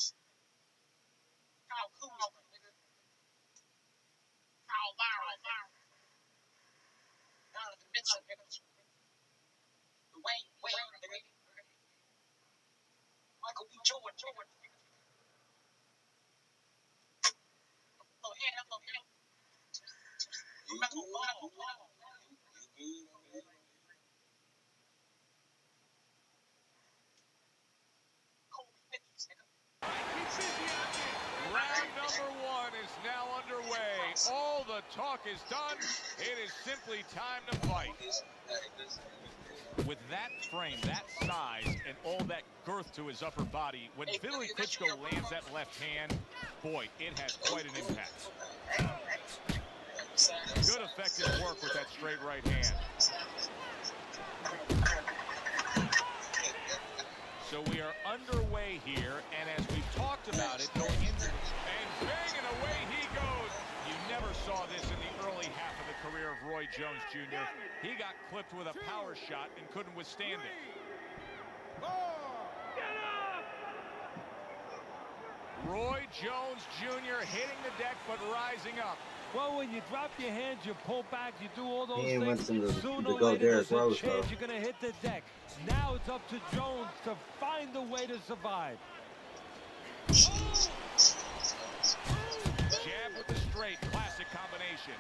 Kuzma, Kyle Lowry, Donovan Mitchell, Dwayne Wade, Michael B. Jordan, Michael Ball, Round number 1 is now underway. All the talk is done. It is simply time to fight. With that frame, that size, and all that girth to his upper body, when Vitaly Klitschko lands that left hand, boy, it has quite an impact. Good effective work with that straight right hand. So we are underway here, and as we've talked about it, going into and banging away he goes. You never saw this in the early half of the career of Roy Jones Jr. He got clipped with a power shot and couldn't withstand it. Roy Jones Jr. hitting the deck but rising up. Well, when you drop your hands, you pull back, you do all those He ain't went things. to Sooner go or later, Derrick there's a Rose, chance though. you're going to hit the deck. Now it's up to Jones to find a way to survive. Jab with the straight, classic combination.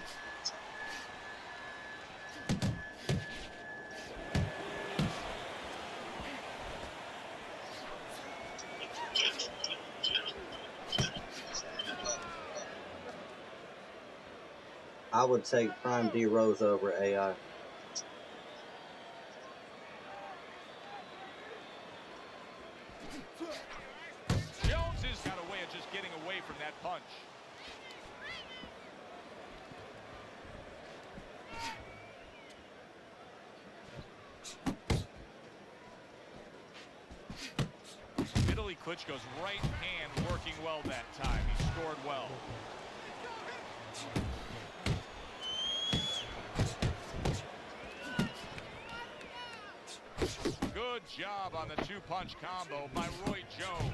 I would take Prime D Rose over AI. Jones has got a way of just getting away from that punch. Klitschko's right hand working well that time. He scored well. Good job on the two-punch combo by Roy Jones.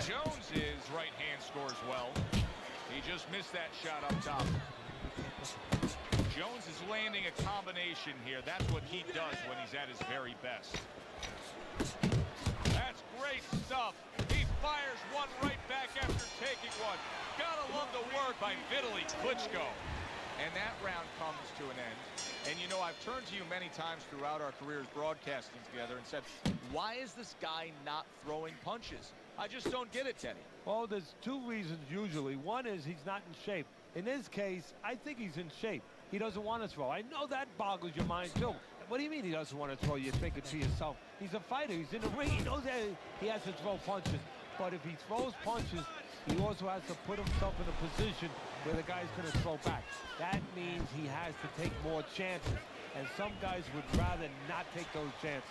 Jones's right hand scores well. He just missed that shot up top. Jones is landing a combination here. That's what he does when he's at his very best. That's great stuff. He fires one right back after taking one. Gotta love the work by Vitaly Klitschko. And that round comes to an end. And you know, I've turned to you many times throughout our careers broadcasting together and said, why is this guy not throwing punches? I just don't get it, Teddy. Well, there's two reasons usually. One is he's not in shape. In this case, I think he's in shape. He doesn't want to throw. I know that boggles your mind, too. What do you mean he doesn't want to throw? You're thinking to yourself, he's a fighter. He's in the ring. He knows that he has to throw punches. But if he throws punches, he also has to put himself in a position where the guy's going to throw back. That means he has to take more chances. And some guys would rather not take those chances.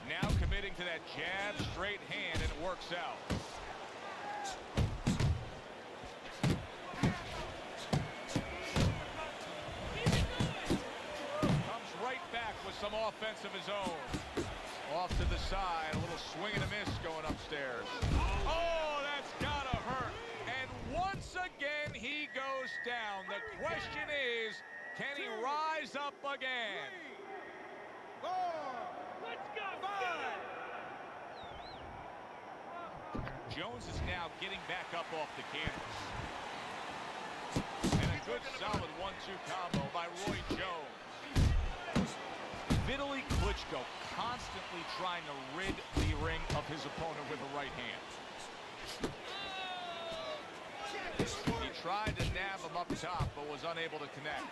Now committing to that jab, straight hand, and it works out. Comes right back with some offense of his own. Off to the side, a little swing and a miss going upstairs. Oh, that's gotta hurt. And once again, he goes down. The question is, can he rise up again? 3, 4, let's go, 5. Jones is now getting back up off the canvas. And a good solid 1-2 combo by Roy Jones. Vitaly Klitschko constantly trying to rid the ring of his opponent with a right hand. He tried to nab him up top, but was unable to connect.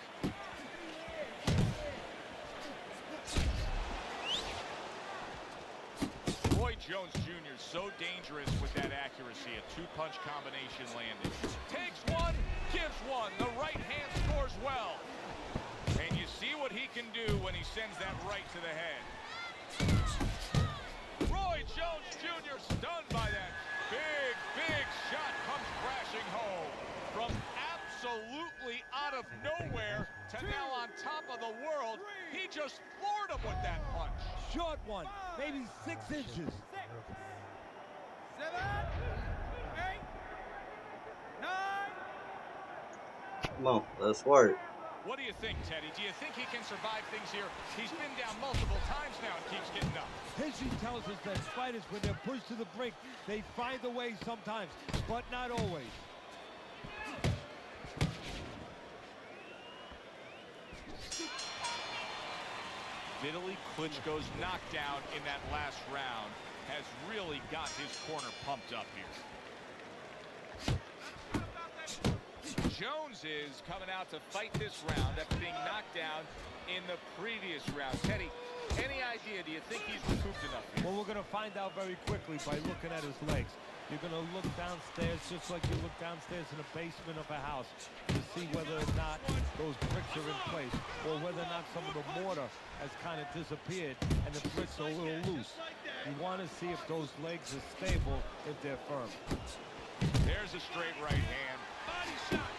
Roy Jones Jr. is so dangerous with that accuracy, a two-punch combination landing. Takes one, gives one. The right hand scores well. And you see what he can do when he sends that right to the head. Roy Jones Jr. stunned by that. Big shot comes crashing home. From absolutely out of nowhere to now on top of the world, he just floored him with that punch. Short one, maybe 6 inches. 6, 7, 8, 9. Come on, let's work. What do you think, Teddy? Do you think he can survive things here? He's been down multiple times now and keeps getting up. History tells us that fighters, when they're pushed to the brink, they find a way sometimes, but not always. Vitaly Klitschko's knockdown in that last round has really got his corner pumped up here. Jones is coming out to fight this round after being knocked down in the previous round. Teddy, any idea? Do you think he's recouped enough here? Well, we're going to find out very quickly by looking at his legs. You're going to look downstairs just like you look downstairs in the basement of a house to see whether or not those bricks are in place or whether or not some of the mortar has kind of disappeared and the bricks are a little loose. You want to see if those legs are stable, if they're firm. There's a straight right hand. Body shot.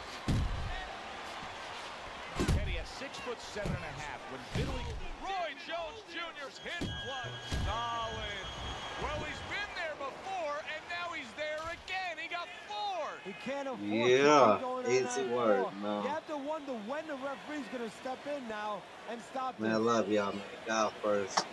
Teddy at 6'7.5" when Roy Jones Jr.'s hit clutch. Solid. Well, he's been there before, and now he's there again. He got 4. He can't afford to Yeah, keep going on easy that word. floor. No. You have to wonder when the referee's going to step in now and stop Man, I this. love y'all, man. God first.